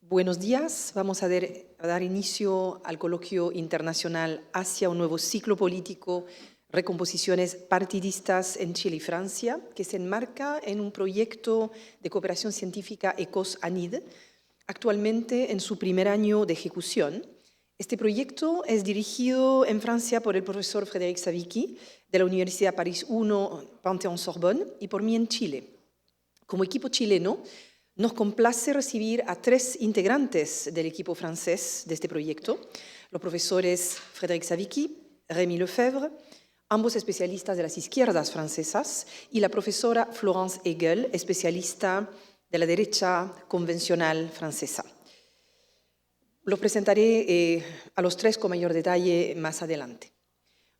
Buenos días. Vamos a dar inicio al coloquio internacional hacia un nuevo ciclo político, recomposiciones partidistas en Chile y Francia, que se enmarca en un proyecto de cooperación científica ECOS-ANID, actualmente en su primer año de ejecución. Este proyecto es dirigido en Francia por el profesor Frédéric Savicki, de la Universidad París I, Panthéon-Sorbonne, y por mí en Chile. Como equipo chileno, nos complace recibir a 3 integrantes del equipo francés de este proyecto, los profesores Frédéric Savicki, Rémi Lefebvre, ambos especialistas de las izquierdas francesas, y la profesora Florence Hegel, especialista de la derecha convencional francesa. Los presentaré a los 3 con mayor detalle más adelante.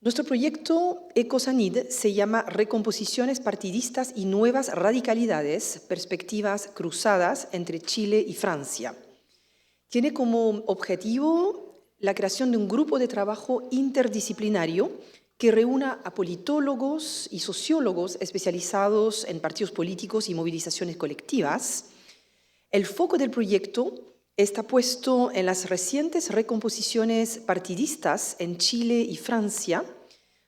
Nuestro proyecto ECOS-ANID se llama Recomposiciones partidistas y nuevas radicalidades, perspectivas cruzadas entre Chile y Francia. Tiene como objetivo la creación de un grupo de trabajo interdisciplinario que reúna a politólogos y sociólogos especializados en partidos políticos y movilizaciones colectivas. El foco del proyecto está puesto en las recientes recomposiciones partidistas en Chile y Francia,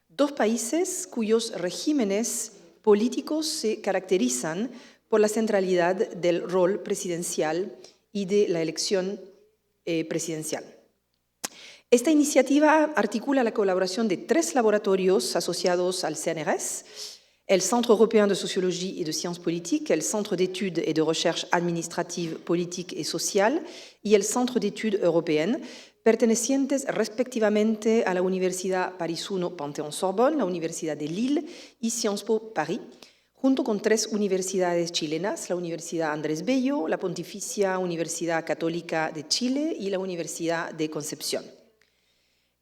2 países cuyos regímenes políticos se caracterizan por la centralidad del rol presidencial y de la elección presidencial. Esta iniciativa articula la colaboración de 3 laboratorios asociados al CNRS, el Centre Européen de Sociologie et de Sciences Politiques, el Centre d'études et de recherche administrative, politique et sociale y el Centre d'études européennes, pertenecientes respectivamente a la Universidad París I Panthéon-Sorbonne, la Universidad de Lille y Sciences Po París, junto con 3 universidades chilenas, la Universidad Andrés Bello, la Pontificia Universidad Católica de Chile y la Universidad de Concepción.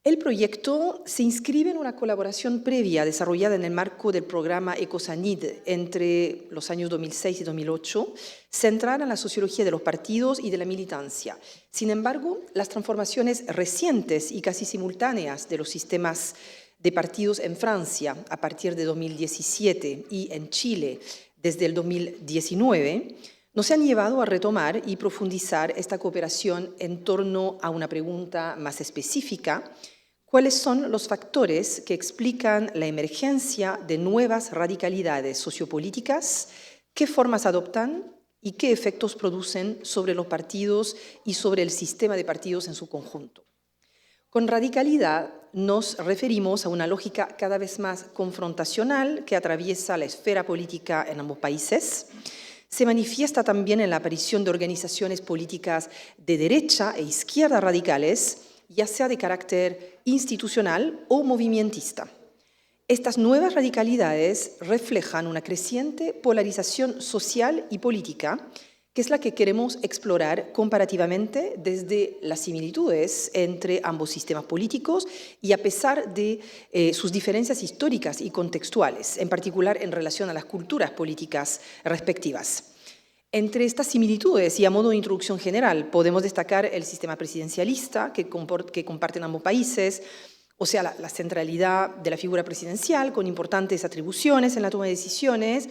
El proyecto se inscribe en una colaboración previa desarrollada en el marco del programa ECOS-ANID entre los años 2006 y 2008, centrada en la sociología de los partidos y de la militancia. Sin embargo, las transformaciones recientes y casi simultáneas de los sistemas de partidos en Francia a partir de 2017 y en Chile desde el 2019 nos han llevado a retomar y profundizar esta cooperación en torno a una pregunta más específica: ¿cuáles son los factores que explican la emergencia de nuevas radicalidades sociopolíticas? ¿Qué formas adoptan y qué efectos producen sobre los partidos y sobre el sistema de partidos en su conjunto? Con radicalidad nos referimos a una lógica cada vez más confrontacional que atraviesa la esfera política en ambos países. Se manifiesta también en la aparición de organizaciones políticas de derecha e izquierda radicales, ya sea de carácter institucional o movimentista. Estas nuevas radicalidades reflejan una creciente polarización social y política, que es la que queremos explorar comparativamente desde las similitudes entre ambos sistemas políticos y a pesar de sus diferencias históricas y contextuales, en particular en relación a las culturas políticas respectivas. Entre estas similitudes y a modo de introducción general podemos destacar el sistema presidencialista que comparten ambos países, o sea, la centralidad de la figura presidencial con importantes atribuciones en la toma de decisiones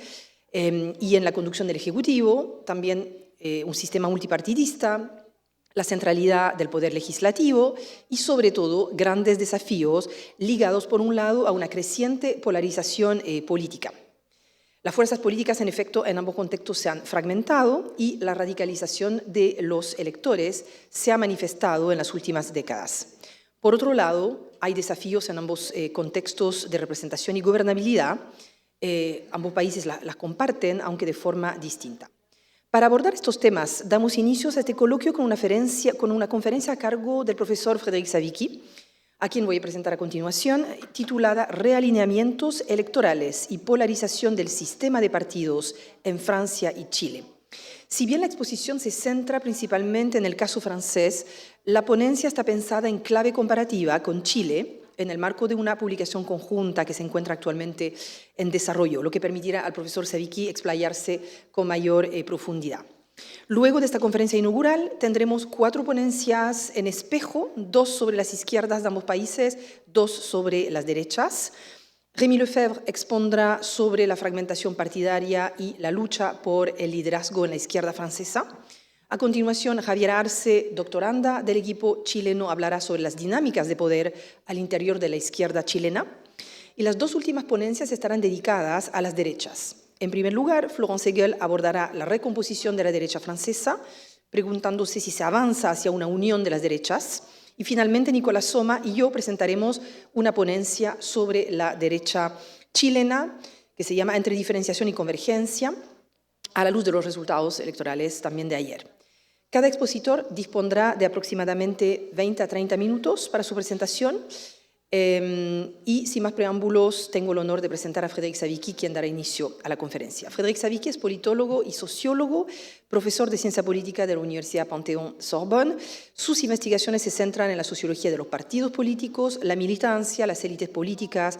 y en la conducción del Ejecutivo, también un sistema multipartidista, la centralidad del poder legislativo y, sobre todo, grandes desafíos ligados, por un lado, a una creciente polarización política. Las fuerzas políticas, en efecto, en ambos contextos se han fragmentado y la radicalización de los electores se ha manifestado en las últimas décadas. Por otro lado, hay desafíos en ambos contextos de representación y gobernabilidad. Ambos países las comparten, aunque de forma distinta. Para abordar estos temas, damos inicio a este coloquio con una conferencia a cargo del profesor Frédéric Savicki, a quien voy a presentar a continuación, titulada Realineamientos electorales y polarización del sistema de partidos en Francia y Chile. Si bien la exposición se centra principalmente en el caso francés, la ponencia está pensada en clave comparativa con Chile, en el marco de una publicación conjunta que se encuentra actualmente en desarrollo, lo que permitirá al profesor Savicki explayarse con mayor profundidad. Luego de esta conferencia inaugural tendremos 4 ponencias en espejo, 2 sobre las izquierdas de ambos países, 2 sobre las derechas. Rémi Lefebvre expondrá sobre la fragmentación partidaria y la lucha por el liderazgo en la izquierda francesa. A continuación, Javier Arce, doctoranda del equipo chileno, hablará sobre las dinámicas de poder al interior de la izquierda chilena. Y las dos últimas ponencias estarán dedicadas a las derechas. En primer lugar, Florence Hegel abordará la recomposición de la derecha francesa, preguntándose si se avanza hacia una unión de las derechas. Y finalmente, Nicolás Soma y yo presentaremos una ponencia sobre la derecha chilena, que se llama Entre diferenciación y convergencia, a la luz de los resultados electorales también de ayer. Cada expositor dispondrá de aproximadamente 20 a 30 minutos para su presentación. Y sin más preámbulos, tengo el honor de presentar a Frédéric Savicki, quien dará inicio a la conferencia. Frédéric Savicki es politólogo y sociólogo, profesor de ciencia política de la Universidad Panthéon-Sorbonne. Sus investigaciones se centran en la sociología de los partidos políticos, la militancia, las élites políticas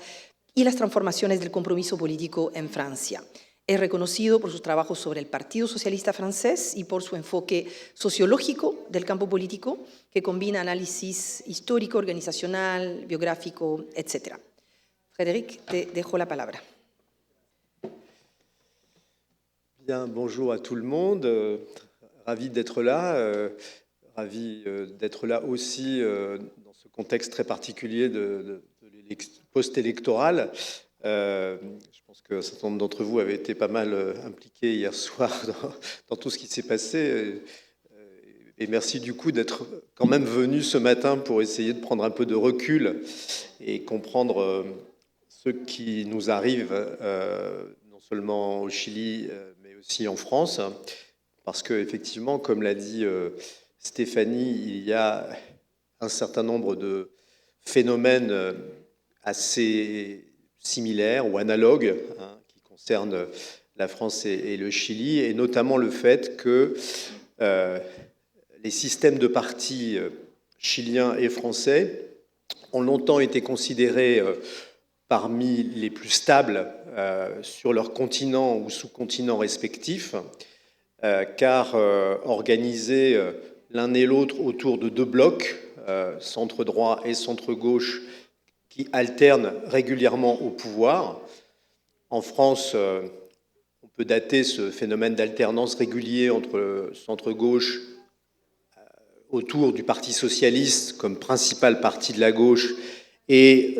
y las transformaciones del compromiso político en Francia. Es reconocido por sus trabajos sobre el Partido Socialista francés y por su enfoque sociológico del campo político, que combina análisis histórico, organizacional, biográfico, etc. Frédéric, te dejo la palabra. Bien, bonjour à tout le monde. Ravi d'être là. Ravi d'être là aussi dans ce contexte très particulier de post-électoral. Je pense qu'un certain nombre d'entre vous avaient été pas mal impliqués hier soir dans tout ce qui s'est passé. Et merci du coup d'être quand même venu ce matin pour essayer de prendre un peu de recul et comprendre ce qui nous arrive, non seulement au Chili, mais aussi en France. Parce qu'effectivement, comme l'a dit Stéphanie, il y a un certain nombre de phénomènes assez similaires ou analogues qui concernent la France et le Chili, et notamment le fait que les systèmes de partis chiliens et français ont longtemps été considérés parmi les plus stables sur leur continent ou sous-continent respectifs, car organisés l'un et l'autre autour de deux blocs, centre-droit et centre-gauche, qui alternent régulièrement au pouvoir. En France, on peut dater ce phénomène d'alternance régulier entre le centre-gauche autour du Parti socialiste comme principal parti de la gauche et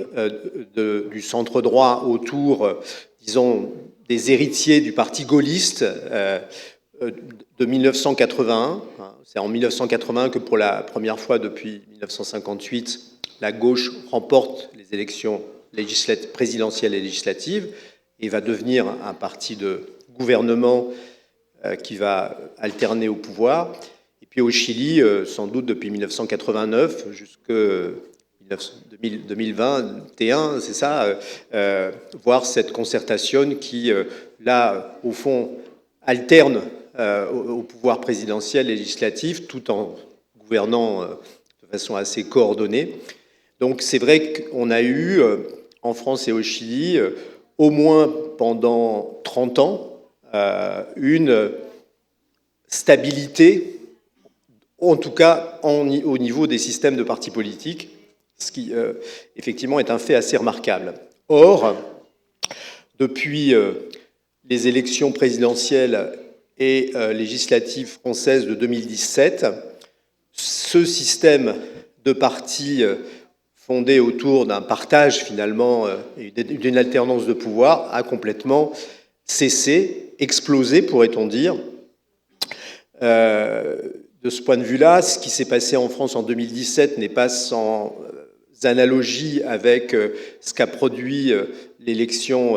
du centre-droit autour, disons, des héritiers du Parti gaulliste de 1981. C'est en 1981 que pour la première fois depuis 1958, la gauche remporte les élections présidentielles et législatives et va devenir un parti de gouvernement qui va alterner au pouvoir. Et puis au Chili, sans doute depuis 1989 jusqu'à 2021, c'est ça, voir cette concertation qui, là, au fond, alterne au pouvoir présidentiel et législatif tout en gouvernant de façon assez coordonnée. Donc c'est vrai qu'on a eu, en France et au Chili, au moins pendant 30 ans, une stabilité, en tout cas au niveau des systèmes de partis politiques, ce qui effectivement est un fait assez remarquable. Or, depuis les élections présidentielles et législatives françaises de 2017, ce système de partis fondé autour d'un partage finalement et d'une alternance de pouvoir a complètement cessé, explosé pourrait-on dire. De ce point de vue-là, ce qui s'est passé en France en 2017 n'est pas sans analogie avec ce qu'a produit l'élection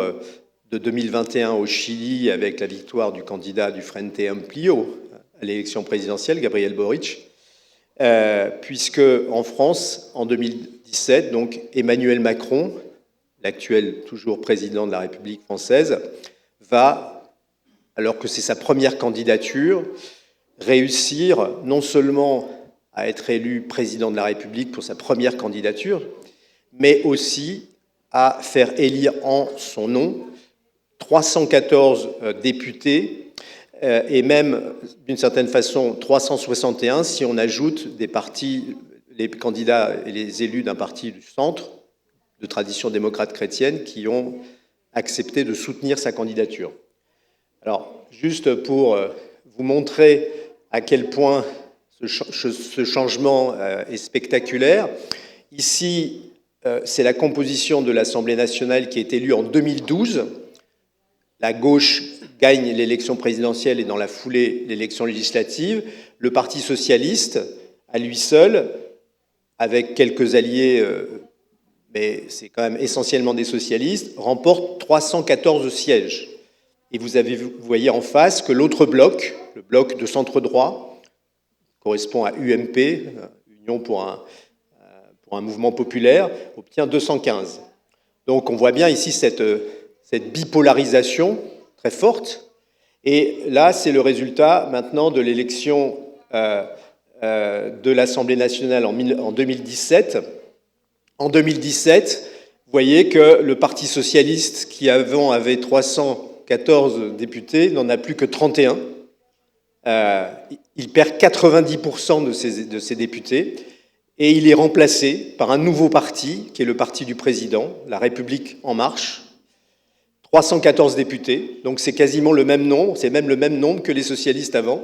de 2021 au Chili avec la victoire du candidat du Frente Amplio à l'élection présidentielle, Gabriel Boric, puisque en France, en 2017, donc Emmanuel Macron, l'actuel toujours président de la République française, va, alors que c'est sa première candidature, réussir non seulement à être élu président de la République pour sa première candidature, mais aussi à faire élire en son nom 314 députés et même, d'une certaine façon, 361 si on ajoute des partis, les candidats et les élus d'un parti du centre, de tradition démocrate chrétienne, qui ont accepté de soutenir sa candidature. Alors, juste pour vous montrer à quel point ce changement est spectaculaire. Ici, c'est la composition de l'Assemblée nationale qui est élue en 2012. La gauche gagne l'élection présidentielle et dans la foulée l'élection législative. Le Parti socialiste, à lui seul, avec quelques alliés, mais c'est quand même essentiellement des socialistes, remporte 314 sièges. Et vous voyez en face que l'autre bloc, le bloc de centre-droit, correspond à UMP, Union pour un mouvement populaire, obtient 215. Donc on voit bien ici cette bipolarisation très forte. Et là, c'est le résultat maintenant de l'élection de l'Assemblée nationale en 2017. En 2017, vous voyez que le Parti socialiste, qui avant avait 314 députés, n'en a plus que 31. Il perd 90% de ses députés. Et il est remplacé par un nouveau parti, qui est le parti du président, La République En Marche, 314 députés, donc c'est quasiment le même nombre, c'est même le même nombre que les socialistes avant.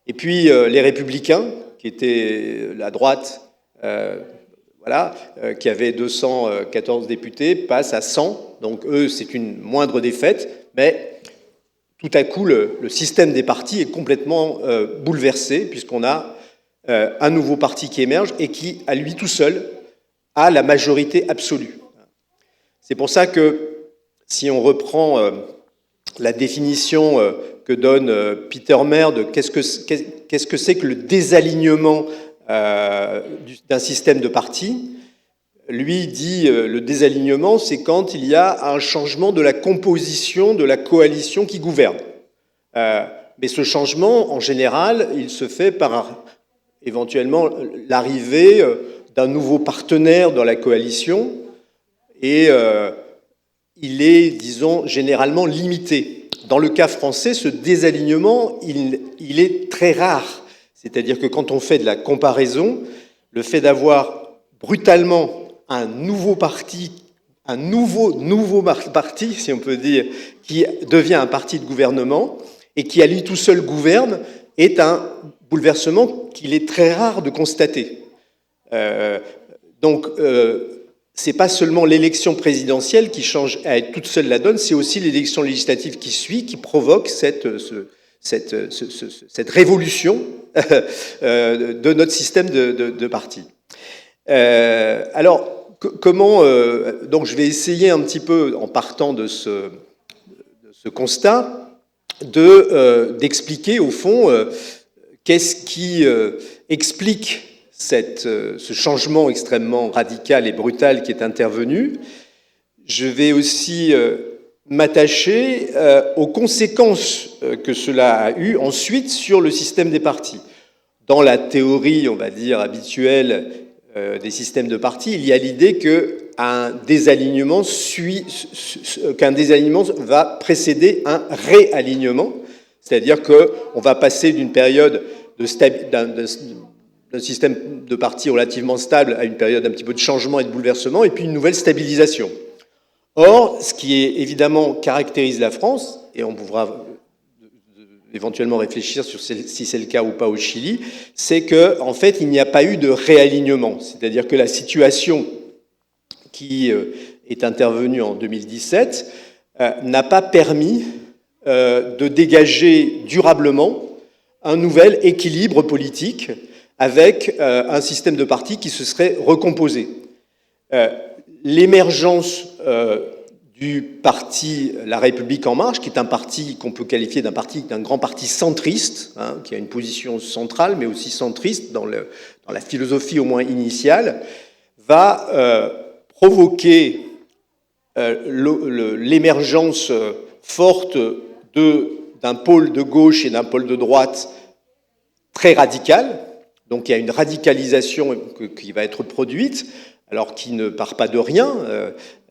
Et puis les Républicains, qui étaient la droite, qui avait 214 députés, passent à 100, donc eux c'est une moindre défaite, mais tout à coup le système des partis est complètement bouleversé, puisqu'on a un nouveau parti qui émerge et qui, à lui tout seul, a la majorité absolue. C'est pour ça que, si on reprend la définition que donne Peter Maire de qu'est-ce que c'est que le désalignement d'un système de partis, lui dit le désalignement, c'est quand il y a un changement de la composition de la coalition qui gouverne. Mais ce changement, en général, il se fait par éventuellement l'arrivée d'un nouveau partenaire dans la coalition et il est, disons, généralement limité. Dans le cas français, ce désalignement, il est très rare. C'est-à-dire que quand on fait de la comparaison, le fait d'avoir brutalement un nouveau parti, un nouveau parti, si on peut dire, qui devient un parti de gouvernement et qui à lui tout seul gouverne, est un bouleversement qu'il est très rare de constater. Donc, c'est pas seulement l'élection présidentielle qui change à être toute seule la donne, c'est aussi l'élection législative qui suit, qui provoque cette révolution de notre système de partis. Alors, comment... donc, je vais essayer un petit peu, en partant de ce constat, d'expliquer, au fond, qu'est-ce qui explique ce changement extrêmement radical et brutal qui est intervenu. Je vais aussi m'attacher aux conséquences que cela a eu ensuite sur le système des partis. Dans la théorie, on va dire, habituelle des systèmes de partis, il y a l'idée qu'un désalignement va précéder un réalignement, c'est-à-dire qu'on va passer d'une période d'un système de partis relativement stable à une période un petit peu de changement et de bouleversement, et puis une nouvelle stabilisation. Or, ce qui évidemment caractérise la France, et on pourra éventuellement réfléchir sur si c'est le cas ou pas au Chili, c'est qu'en fait, il n'y a pas eu de réalignement. C'est-à-dire que la situation qui est intervenue en 2017 n'a pas permis de dégager durablement un nouvel équilibre politique avec un système de partis qui se serait recomposé. L'émergence du parti La République En Marche, qui est un parti qu'on peut qualifier d'un grand parti centriste, qui a une position centrale, mais aussi centriste dans la philosophie au moins initiale, va provoquer l'émergence forte d'un pôle de gauche et d'un pôle de droite très radical. Donc il y a une radicalisation qui va être produite, alors qui ne part pas de rien.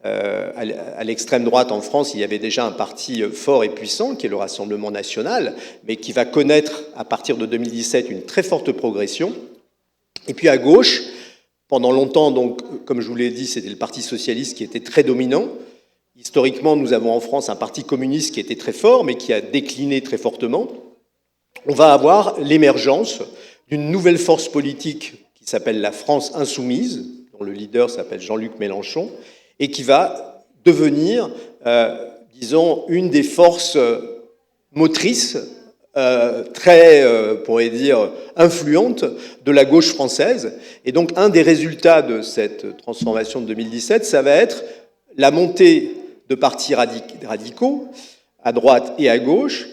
À l'extrême droite en France, il y avait déjà un parti fort et puissant, qui est le Rassemblement national, mais qui va connaître, à partir de 2017, une très forte progression. Et puis à gauche, pendant longtemps, donc, comme je vous l'ai dit, c'était le Parti socialiste qui était très dominant. Historiquement, nous avons en France un parti communiste qui était très fort, mais qui a décliné très fortement. on va avoir l'émergence d'une nouvelle force politique qui s'appelle la France insoumise, dont le leader s'appelle Jean-Luc Mélenchon, et qui va devenir, disons, une des forces motrices très, on pourrait dire, influente de la gauche française. Et donc, un des résultats de cette transformation de 2017, ça va être la montée de partis radicaux, à droite et à gauche,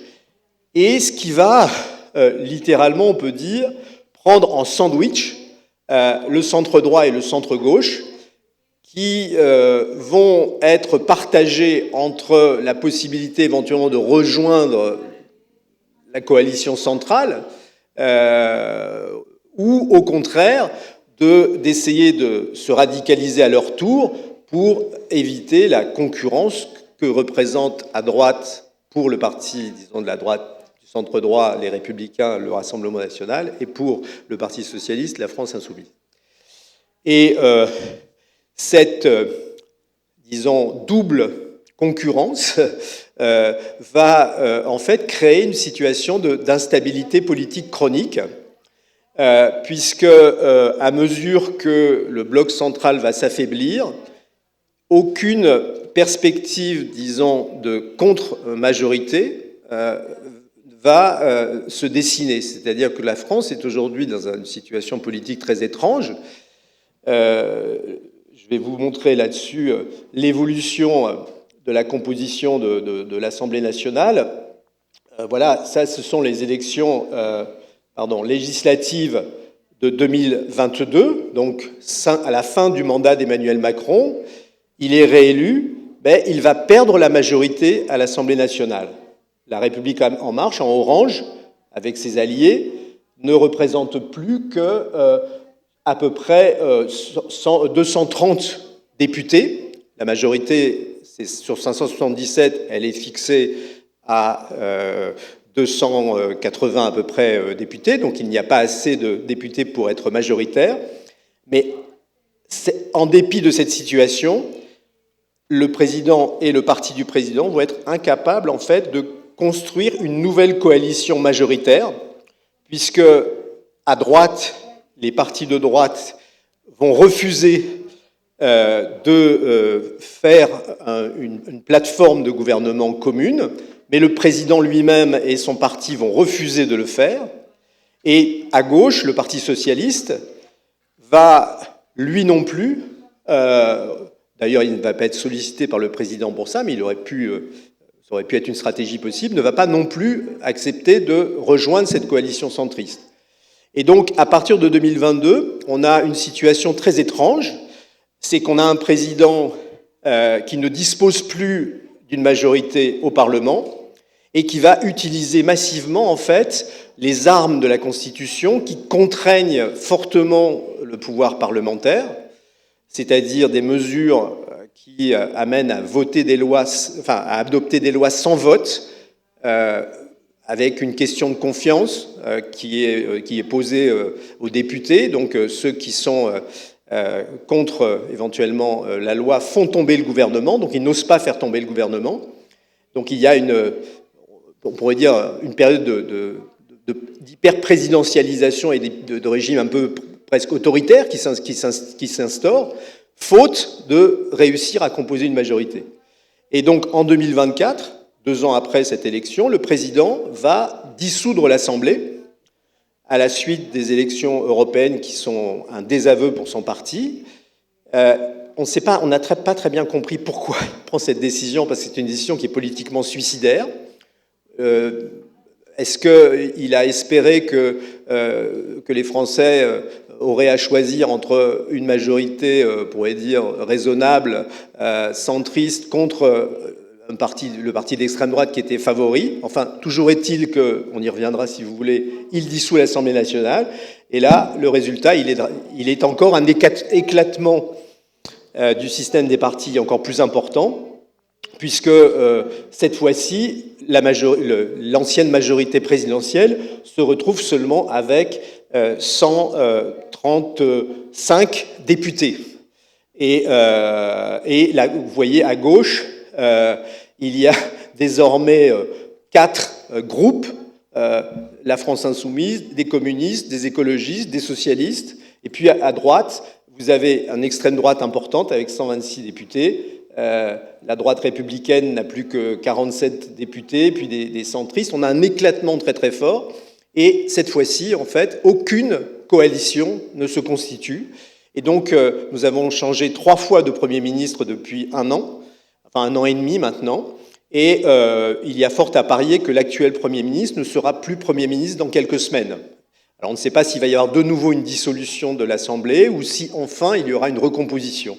et ce qui va, littéralement, on peut dire, prendre en sandwich le centre droit et le centre gauche, qui vont être partagés entre la possibilité éventuellement de rejoindre la coalition centrale, ou au contraire d'essayer de se radicaliser à leur tour pour éviter la concurrence que représente à droite, pour le parti, disons, de la droite, du centre droit, les Républicains, le Rassemblement national, et pour le Parti socialiste, la France insoumise. Et cette, disons, double concurrence va en fait créer une situation d'instabilité politique chronique, puisque à mesure que le bloc central va s'affaiblir, aucune perspective, disons, de contre-majorité va se dessiner. C'est-à-dire que la France est aujourd'hui dans une situation politique très étrange. Je vais vous montrer là-dessus l'évolution de la composition de l'Assemblée nationale. Voilà, ça, ce sont les élections législatives de 2022, donc à la fin du mandat d'Emmanuel Macron. Il est réélu, mais il va perdre la majorité à l'Assemblée nationale. La République en marche, en orange, avec ses alliés, ne représente plus que à peu près 230 députés. La majorité, c'est sur 577, elle est fixée à 280 à peu près députés, donc il n'y a pas assez de députés pour être majoritaire. Mais en dépit de cette situation, le président et le parti du président vont être incapables, en fait, de construire une nouvelle coalition majoritaire, puisque, à droite, les partis de droite vont refuser de faire une plateforme de gouvernement commune, mais le président lui-même et son parti vont refuser de le faire. Et à gauche, le Parti socialiste va, lui non plus, d'ailleurs il ne va pas être sollicité par le président pour ça, mais ça aurait pu être une stratégie possible, ne va pas non plus accepter de rejoindre cette coalition centriste. Et donc, à partir de 2022, on a une situation très étrange, c'est qu'on a un président qui ne dispose plus d'une majorité au Parlement et qui va utiliser massivement, en fait, les armes de la Constitution qui contraignent fortement le pouvoir parlementaire, c'est-à-dire des mesures qui amènent à voter des lois, enfin, à adopter des lois sans vote, avec une question de confiance qui est posée aux députés. Donc ceux qui sont contre éventuellement la loi font tomber le gouvernement, donc ils n'osent pas faire tomber le gouvernement. Donc il y a on pourrait dire, une période d'hyper-présidentialisation et de régime un peu presque autoritaire qui s'instaure, faute de réussir à composer une majorité. Et donc en 2024, 2 ans après cette élection, le président va dissoudre l'Assemblée à la suite des élections européennes qui sont un désaveu pour son parti. On n'a pas très bien compris pourquoi il prend cette décision, parce que c'est une décision qui est politiquement suicidaire. Est-ce qu'il a espéré que les Français auraient à choisir entre une majorité, on pourrait dire, raisonnable, centriste, contre le parti d'extrême droite qui était favori? Enfin, toujours est-il on y reviendra si vous voulez, il dissout l'Assemblée nationale, et là, le résultat, il est encore un éclatement du système des partis encore plus important, puisque cette fois-ci, l'ancienne majorité présidentielle se retrouve seulement avec 135 députés. Et là, vous voyez à gauche, il y a désormais 4 groupes la France insoumise, des communistes, des écologistes, des socialistes. Et puis à droite, vous avez une extrême droite importante avec 126 députés. La droite républicaine n'a plus que 47 députés, puis des centristes. On a un éclatement très très fort. Et cette fois-ci, en fait, aucune coalition ne se constitue. Et donc, nous avons changé 3 fois de Premier ministre depuis un an, enfin 1 an et demi maintenant. Et il y a fort à parier que l'actuel Premier ministre ne sera plus Premier ministre dans quelques semaines. Alors, on ne sait pas s'il va y avoir de nouveau une dissolution de l'Assemblée ou si, enfin, il y aura une recomposition.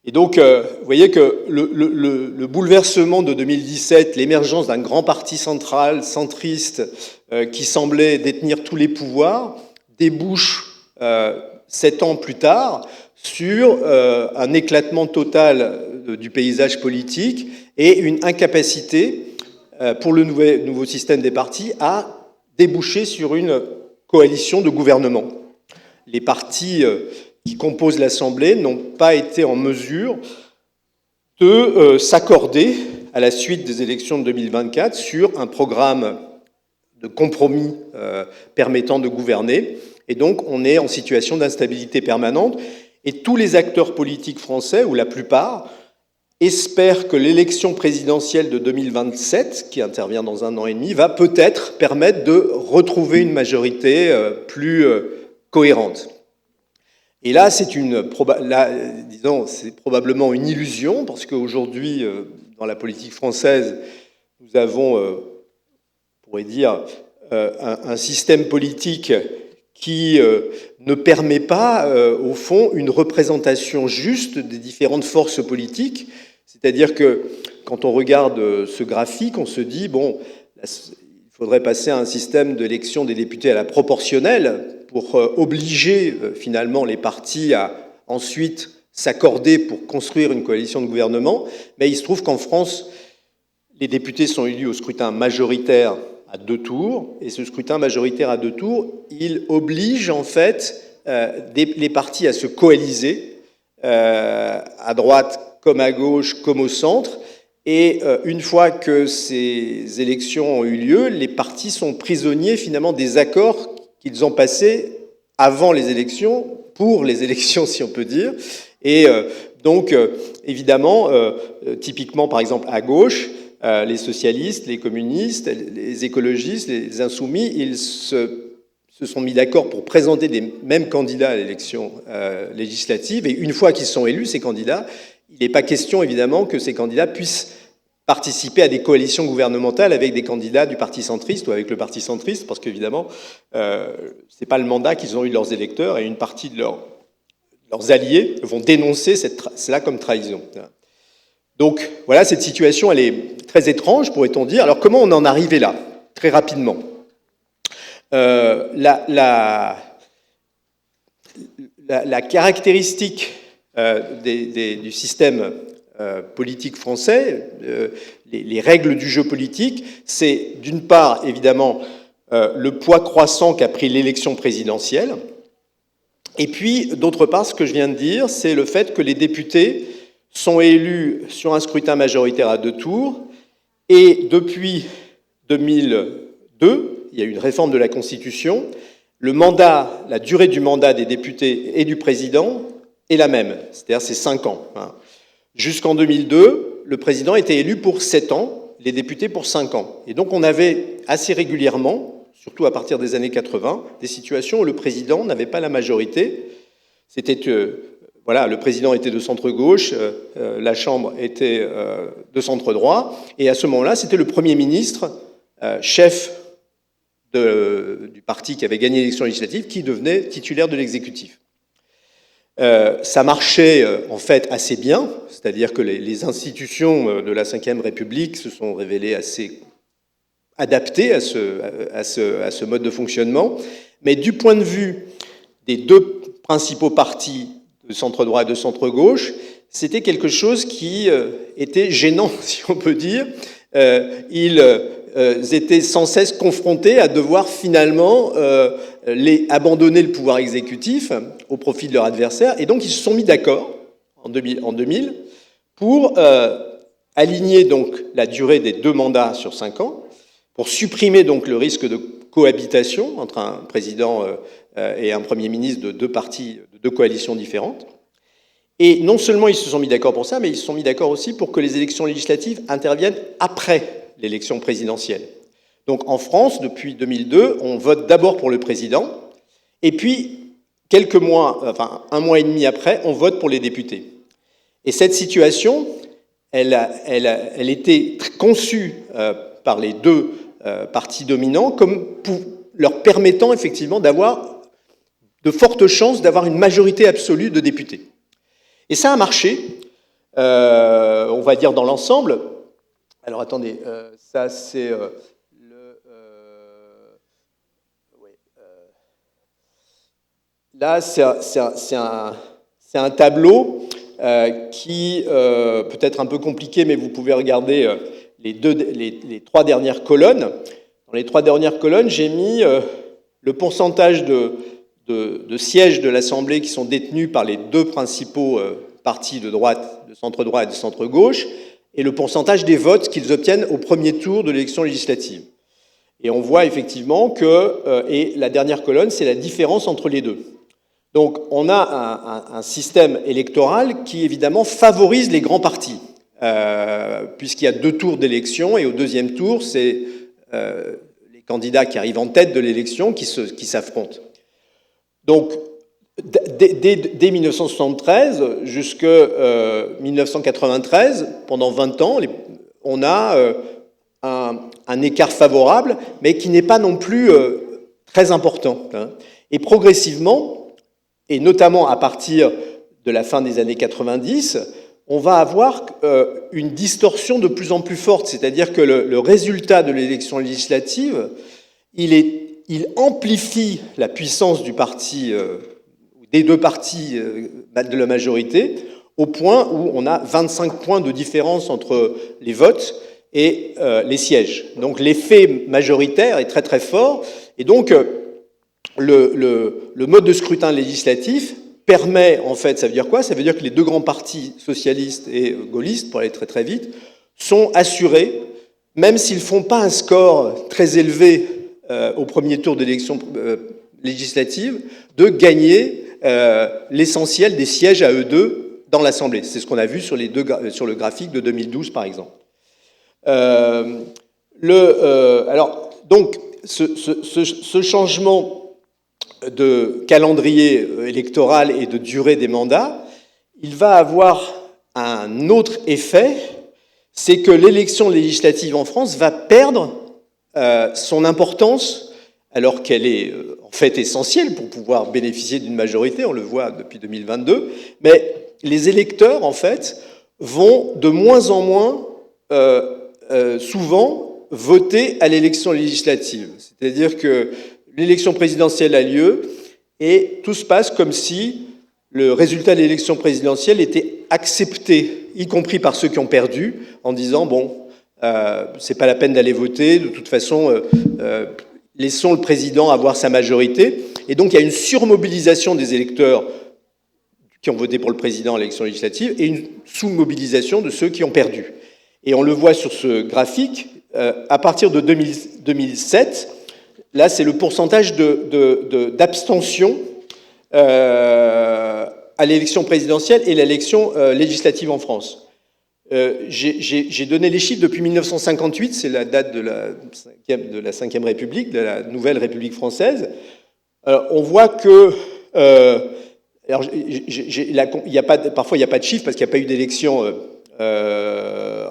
Et donc, vous voyez que le bouleversement de 2017, l'émergence d'un grand parti central, centriste, qui semblait détenir tous les pouvoirs, débouche 7 ans plus tard sur un éclatement total du paysage politique et une incapacité pour le nouveau système des partis à déboucher sur une coalition de gouvernement. Les partis qui composent l'Assemblée n'ont pas été en mesure de s'accorder à la suite des élections de 2024 sur un programme de compromis permettant de gouverner. Et donc, on est en situation d'instabilité permanente. Et tous les acteurs politiques français, ou la plupart, espèrent que l'élection présidentielle de 2027, qui intervient dans 1 an et demi, va peut-être permettre de retrouver une majorité plus cohérente. Et là, c'est probablement une illusion, parce qu'aujourd'hui, dans la politique française, nous avons, on pourrait dire, un système politique qui ne permet pas, au fond, une représentation juste des différentes forces politiques. C'est-à-dire que quand on regarde ce graphique, on se dit, bon, il faudrait passer à un système d'élection des députés à la proportionnelle pour obliger finalement les partis à ensuite s'accorder pour construire une coalition de gouvernement. Mais il se trouve qu'en France, les députés sont élus au scrutin majoritaire à 2 tours, et ce scrutin majoritaire à 2 tours, il oblige en fait les partis à se coaliser, à droite comme à gauche comme au centre, et une fois que ces élections ont eu lieu, les partis sont prisonniers finalement des accords qu'ils ont passés avant les élections, pour les élections si on peut dire, et donc évidemment, typiquement par exemple à gauche, les socialistes, les communistes, les écologistes, les insoumis, ils se sont mis d'accord pour présenter des mêmes candidats à l'élection législative. Et une fois qu'ils sont élus, ces candidats, il n'est pas question évidemment que ces candidats puissent participer à des coalitions gouvernementales avec des candidats du parti centriste ou avec le parti centriste, parce qu'évidemment, ce n'est pas le mandat qu'ils ont eu de leurs électeurs, et une partie de leurs alliés vont dénoncer cela comme trahison. Donc voilà, cette situation, elle est très étrange, pourrait-on dire. Alors comment on en est arrivé là, très rapidement? La caractéristique du système politique français, les règles du jeu politique, c'est d'une part, évidemment, le poids croissant qu'a pris l'élection présidentielle, et puis, d'autre part, ce que je viens de dire, c'est le fait que les députés sont élus sur un scrutin majoritaire à 2 tours, et depuis 2002, il y a eu une réforme de la Constitution, la durée du mandat des députés et du président est la même, c'est-à-dire c'est 5 ans. Jusqu'en 2002, le président était élu pour 7 ans, les députés pour 5 ans. Et donc on avait assez régulièrement, surtout à partir des années 80, des situations où le président n'avait pas la majorité. C'était voilà, le président était de centre-gauche, la Chambre était de centre-droit, et à ce moment-là, c'était le Premier ministre, chef du parti qui avait gagné l'élection législative, qui devenait titulaire de l'exécutif. Ça marchait en fait assez bien, c'est-à-dire que les institutions de la Ve République se sont révélées assez adaptées à ce mode de fonctionnement, mais du point de vue des 2 principaux partis de centre-droit et de centre-gauche, c'était quelque chose qui était gênant, si on peut dire. Ils étaient sans cesse confrontés à devoir finalement abandonner le pouvoir exécutif au profit de leur adversaire. Et donc, ils se sont mis d'accord en 2000 pour aligner donc la durée des 2 mandats sur 5 ans pour supprimer donc le risque de cohabitation entre un président et un Premier ministre de deux partis, de deux coalitions différentes. Et non seulement ils se sont mis d'accord pour ça, mais ils se sont mis d'accord aussi pour que les élections législatives interviennent après l'élection présidentielle. Donc en France, depuis 2002, on vote d'abord pour le président, et puis quelques mois, enfin 1 mois et demi après, on vote pour les députés. Et cette situation, elle était conçue par les deux partis dominants comme leur permettant effectivement d'avoir de fortes chances d'avoir une majorité absolue de députés. Et ça a marché, on va dire dans l'ensemble. Alors attendez, ça c'est là c'est un tableau qui peut être un peu compliqué, mais vous pouvez regarder les 3 dernières colonnes. Dans les 3 dernières colonnes, j'ai mis le pourcentage de sièges de l'Assemblée qui sont détenus par les 2 principaux partis de droite, de centre-droit et de centre-gauche, et le pourcentage des votes qu'ils obtiennent au premier tour de l'élection législative. Et on voit effectivement que, et la dernière colonne, c'est la différence entre les deux. Donc on a un système électoral qui évidemment favorise les grands partis, puisqu'il y a 2 tours d'élection, et au 2e tour, c'est les candidats qui arrivent en tête de l'élection qui s'affrontent. Donc, dès 1973 jusqu'à 1993, pendant 20 ans, on a un écart favorable, mais qui n'est pas non plus très important. Et progressivement, et notamment à partir de la fin des années 90, on va avoir une distorsion de plus en plus forte, c'est-à-dire que le résultat de l'élection législative, il amplifie la puissance du parti, des 2 partis de la majorité, au point où on a 25 points de différence entre les votes et les sièges. Donc l'effet majoritaire est très très fort, et donc le mode de scrutin législatif permet, en fait, ça veut dire quoi? Ça veut dire que les 2 grands partis, socialistes et gaullistes, pour aller très très vite, sont assurés, même s'ils ne font pas un score très élevé au premier tour de l'élection législative, de gagner l'essentiel des sièges à eux deux dans l'Assemblée. C'est ce qu'on a vu sur le graphique de 2012, par exemple. Alors, donc, ce changement de calendrier électoral et de durée des mandats, il va avoir un autre effet, c'est que l'élection législative en France va perdre son importance, alors qu'elle est en fait essentielle pour pouvoir bénéficier d'une majorité, on le voit depuis 2022, mais les électeurs, en fait, vont de moins en moins souvent voter à l'élection législative. C'est-à-dire que l'élection présidentielle a lieu et tout se passe comme si le résultat de l'élection présidentielle était accepté, y compris par ceux qui ont perdu, en disant, bon, c'est pas la peine d'aller voter, de toute façon, laissons le président avoir sa majorité. Et donc, il y a une surmobilisation des électeurs qui ont voté pour le président à l'élection législative et une sous-mobilisation de ceux qui ont perdu. Et on le voit sur ce graphique, à partir de 2007, là, c'est le pourcentage d'abstention à l'élection présidentielle et l'élection législative en France. J'ai donné les chiffres depuis 1958, c'est la date de la 5e République, de la Nouvelle République française. On voit que... alors, parfois, il n'y a pas de chiffres parce qu'il n'y a pas eu d'élection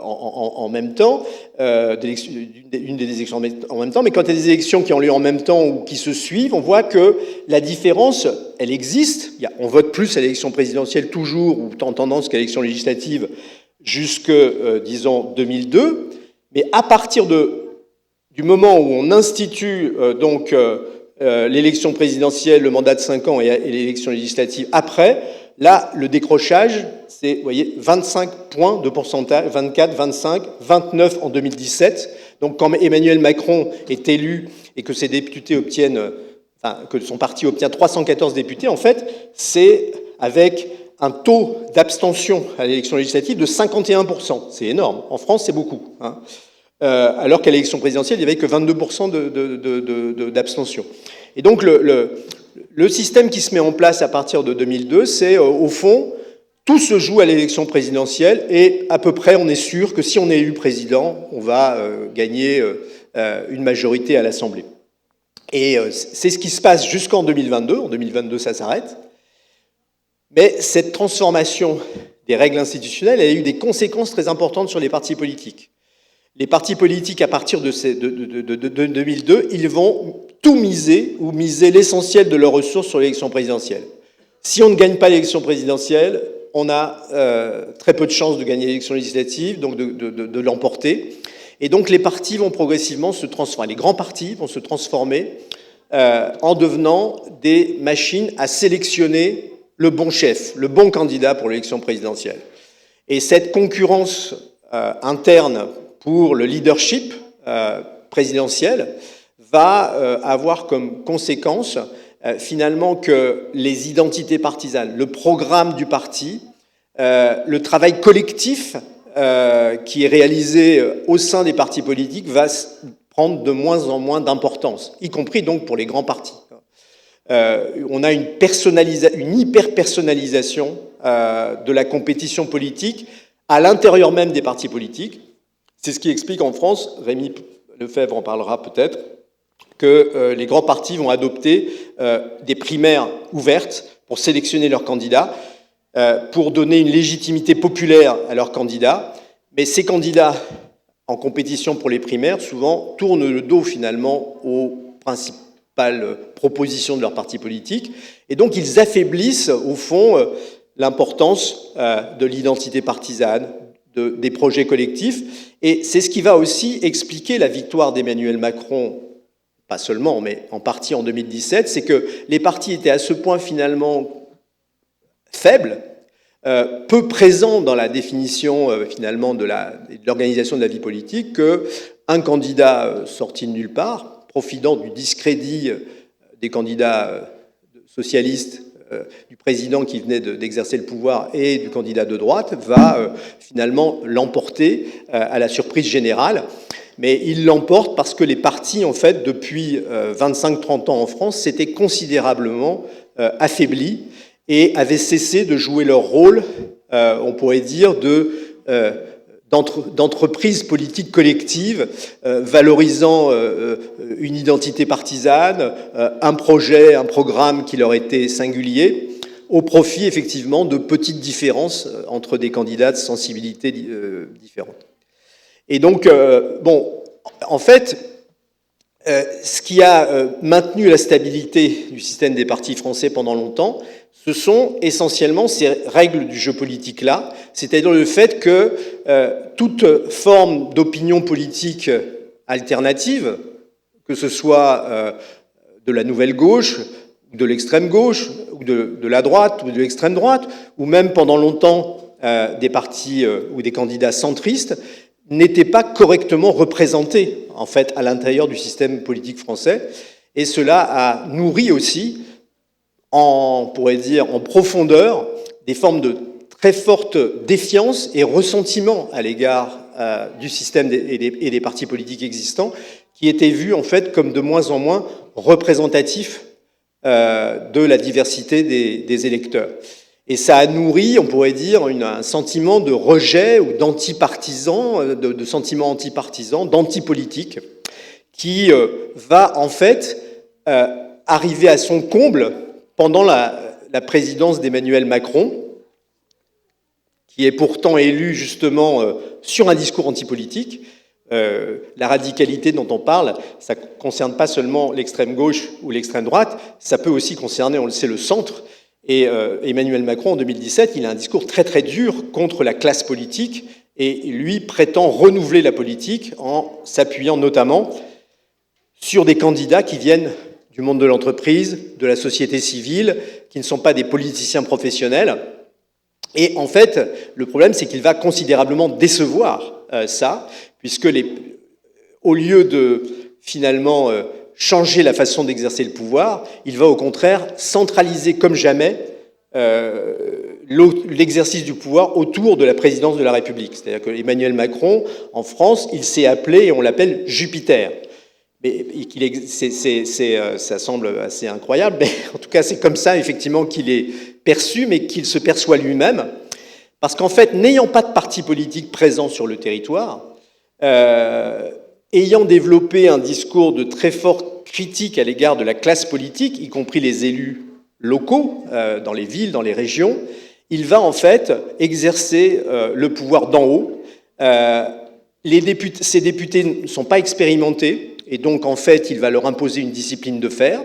en même temps, une des élections en même temps, mais quand il y a des élections qui ont lieu en même temps ou qui se suivent, on voit que la différence, elle existe. On vote plus à l'élection présidentielle toujours, ou en tendance qu'à l'élection législative, jusque, disons, 2002. Mais à partir du moment où on institue donc l'élection présidentielle, le mandat de 5 ans et l'élection législative après, là, le décrochage, c'est, vous voyez, 25 points de pourcentage, 24, 25, 29 en 2017. Donc, quand Emmanuel Macron est élu et que ses députés obtiennent, enfin, que son parti obtient 314 députés, en fait, c'est avec un taux d'abstention à l'élection législative de 51%. C'est énorme. En France, c'est beaucoup. Hein. alors qu'à l'élection présidentielle, il n'y avait que 22% d'abstention. Et donc le système qui se met en place à partir de 2002, c'est au fond, tout se joue à l'élection présidentielle et à peu près on est sûr que si on est élu président, on va gagner une majorité à l'Assemblée. Et c'est ce qui se passe jusqu'en 2022. En 2022, ça s'arrête. Mais cette transformation des règles institutionnelles, elle a eu des conséquences très importantes sur les partis politiques. Les partis politiques, à partir de 2002, ils vont tout miser ou miser l'essentiel de leurs ressources sur l'élection présidentielle. Si on ne gagne pas l'élection présidentielle, on a très peu de chances de gagner l'élection législative, donc de l'emporter. Et donc les partis vont progressivement se transformer, les grands partis vont se transformer en devenant des machines à sélectionner le bon chef, le bon candidat pour l'élection présidentielle. Et cette concurrence interne pour le leadership présidentiel va avoir comme conséquence finalement que les identités partisanes, le programme du parti, le travail collectif qui est réalisé au sein des partis politiques va prendre de moins en moins d'importance, y compris donc pour les grands partis. On a une hyper-personnalisation de la compétition politique à l'intérieur même des partis politiques. C'est ce qui explique en France, Rémi Lefebvre en parlera peut-être, que les grands partis vont adopter des primaires ouvertes pour sélectionner leurs candidats, pour donner une légitimité populaire à leurs candidats. Mais ces candidats en compétition pour les primaires, souvent, tournent le dos finalement aux principales propositions de leur parti politique. Et donc, ils affaiblissent, au fond, l'importance de l'identité partisane, des projets collectifs. Et c'est ce qui va aussi expliquer la victoire d'Emmanuel Macron, pas seulement, mais en partie en 2017, c'est que les partis étaient à ce point finalement faibles, peu présents dans la définition finalement de l'organisation de la vie politique, qu'un candidat sorti de nulle part, profitant du discrédit des candidats socialistes, du président qui venait d'exercer le pouvoir et du candidat de droite, va finalement l'emporter à la surprise générale. Mais il l'emporte parce que les partis, en fait, depuis 25-30 ans en France, s'étaient considérablement affaiblis et avaient cessé de jouer leur rôle, on pourrait dire, d'entreprise politique collective, valorisant une identité partisane, un projet, un programme qui leur était singulier, au profit, effectivement, de petites différences entre des candidats de sensibilités différentes. Et donc, en fait, ce qui a maintenu la stabilité du système des partis français pendant longtemps, ce sont essentiellement ces règles du jeu politique-là, c'est-à-dire le fait que toute forme d'opinion politique alternative, que ce soit de la nouvelle gauche, de l'extrême gauche, ou de la droite, ou de l'extrême droite, ou même pendant longtemps des partis ou des candidats centristes, n'étaient pas correctement représentés, en fait, à l'intérieur du système politique français. Et cela a nourri aussi, on pourrait dire, en profondeur, des formes de très forte défiance et ressentiment à l'égard du système et des partis politiques existants, qui étaient vus, en fait, comme de moins en moins représentatifs de la diversité des électeurs. Et ça a nourri, on pourrait dire, un sentiment de rejet ou d'antipartisan, de sentiment antipartisan, d'antipolitique, qui va en fait arriver à son comble pendant la présidence d'Emmanuel Macron, qui est pourtant élu justement sur un discours antipolitique. La radicalité dont on parle, ça ne concerne pas seulement l'extrême gauche ou l'extrême droite, ça peut aussi concerner, on le sait, le centre. Et Emmanuel Macron, en 2017, il a un discours très très dur contre la classe politique et lui prétend renouveler la politique en s'appuyant notamment sur des candidats qui viennent du monde de l'entreprise, de la société civile, qui ne sont pas des politiciens professionnels. Et en fait, le problème, c'est qu'il va considérablement décevoir ça, puisque au lieu de finalement changer la façon d'exercer le pouvoir, il va au contraire centraliser comme jamais l'exercice du pouvoir autour de la présidence de la République. C'est-à-dire que Emmanuel Macron, en France, il s'est appelé, et on l'appelle Jupiter. Mais ça semble assez incroyable, mais en tout cas, c'est comme ça, effectivement, qu'il est perçu, mais qu'il se perçoit lui-même. Parce qu'en fait, n'ayant pas de parti politique présent sur le territoire, ayant développé un discours de très forte critique à l'égard de la classe politique, y compris les élus locaux, dans les villes, dans les régions, il va en fait exercer le pouvoir d'en haut. Ces députés ne sont pas expérimentés, et donc en fait, il va leur imposer une discipline de fer.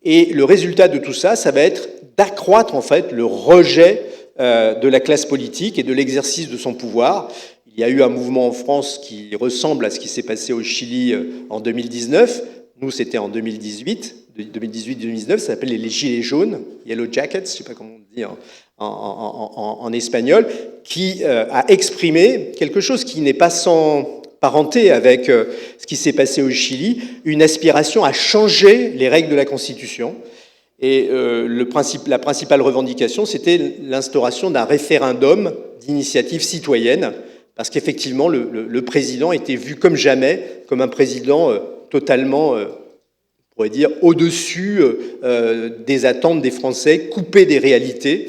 Et le résultat de tout ça, ça va être d'accroître en fait le rejet de la classe politique et de l'exercice de son pouvoir. Il y a eu un mouvement en France qui ressemble à ce qui s'est passé au Chili en 2019. Nous, c'était en 2018. 2018-2019, ça s'appelle les Gilets jaunes, Yellow Jackets, je ne sais pas comment on dit en espagnol, qui a exprimé quelque chose qui n'est pas sans parenté avec ce qui s'est passé au Chili, une aspiration à changer les règles de la Constitution. Et la principale revendication, c'était l'instauration d'un référendum d'initiative citoyenne, parce qu'effectivement, le président était vu comme jamais, comme un président totalement... on pourrait dire, au-dessus des attentes des Français, coupé des réalités.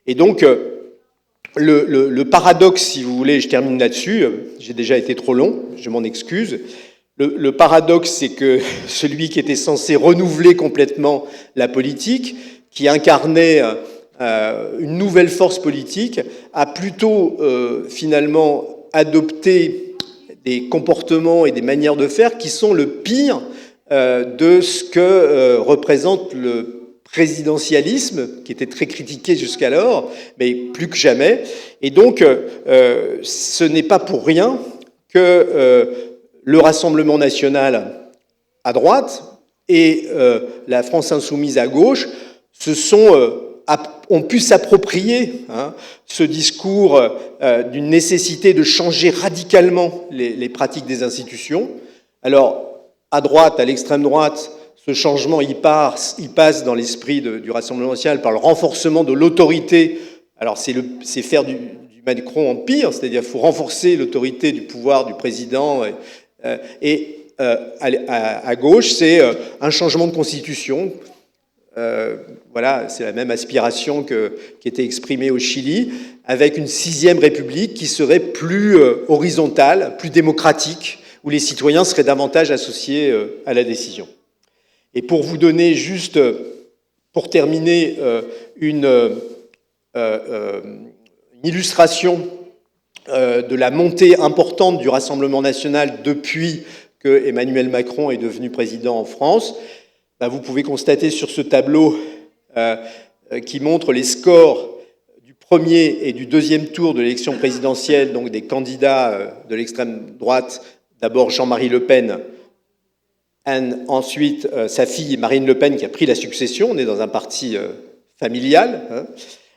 Et donc, le paradoxe, si vous voulez, je termine là-dessus, j'ai déjà été trop long, je m'en excuse. Le paradoxe, c'est que celui qui était censé renouveler complètement la politique, qui incarnait une nouvelle force politique, a plutôt finalement adopté des comportements et des manières de faire qui sont le pire de ce que représente le présidentialisme, qui était très critiqué jusqu'alors, mais plus que jamais. Et donc, ce n'est pas pour rien que le Rassemblement national à droite et la France insoumise à gauche ont pu s'approprier ce discours d'une nécessité de changer radicalement les pratiques des institutions. Alors, à droite, à l'extrême droite, ce changement, il passe dans l'esprit du Rassemblement national par le renforcement de l'autorité. Alors, c'est faire du Macron empire, c'est-à-dire qu'il faut renforcer l'autorité du pouvoir du président. Et à gauche, c'est un changement de constitution. Voilà, c'est la même aspiration qui était exprimée au Chili, avec une 6e république qui serait plus horizontale, plus démocratique, où les citoyens seraient davantage associés à la décision. Et pour vous donner juste, pour terminer, une illustration de la montée importante du Rassemblement national depuis que Emmanuel Macron est devenu président en France, vous pouvez constater sur ce tableau qui montre les scores du premier et du deuxième tour de l'élection présidentielle, donc des candidats de l'extrême droite. D'abord Jean-Marie Le Pen, ensuite sa fille Marine Le Pen qui a pris la succession. On est dans un parti familial.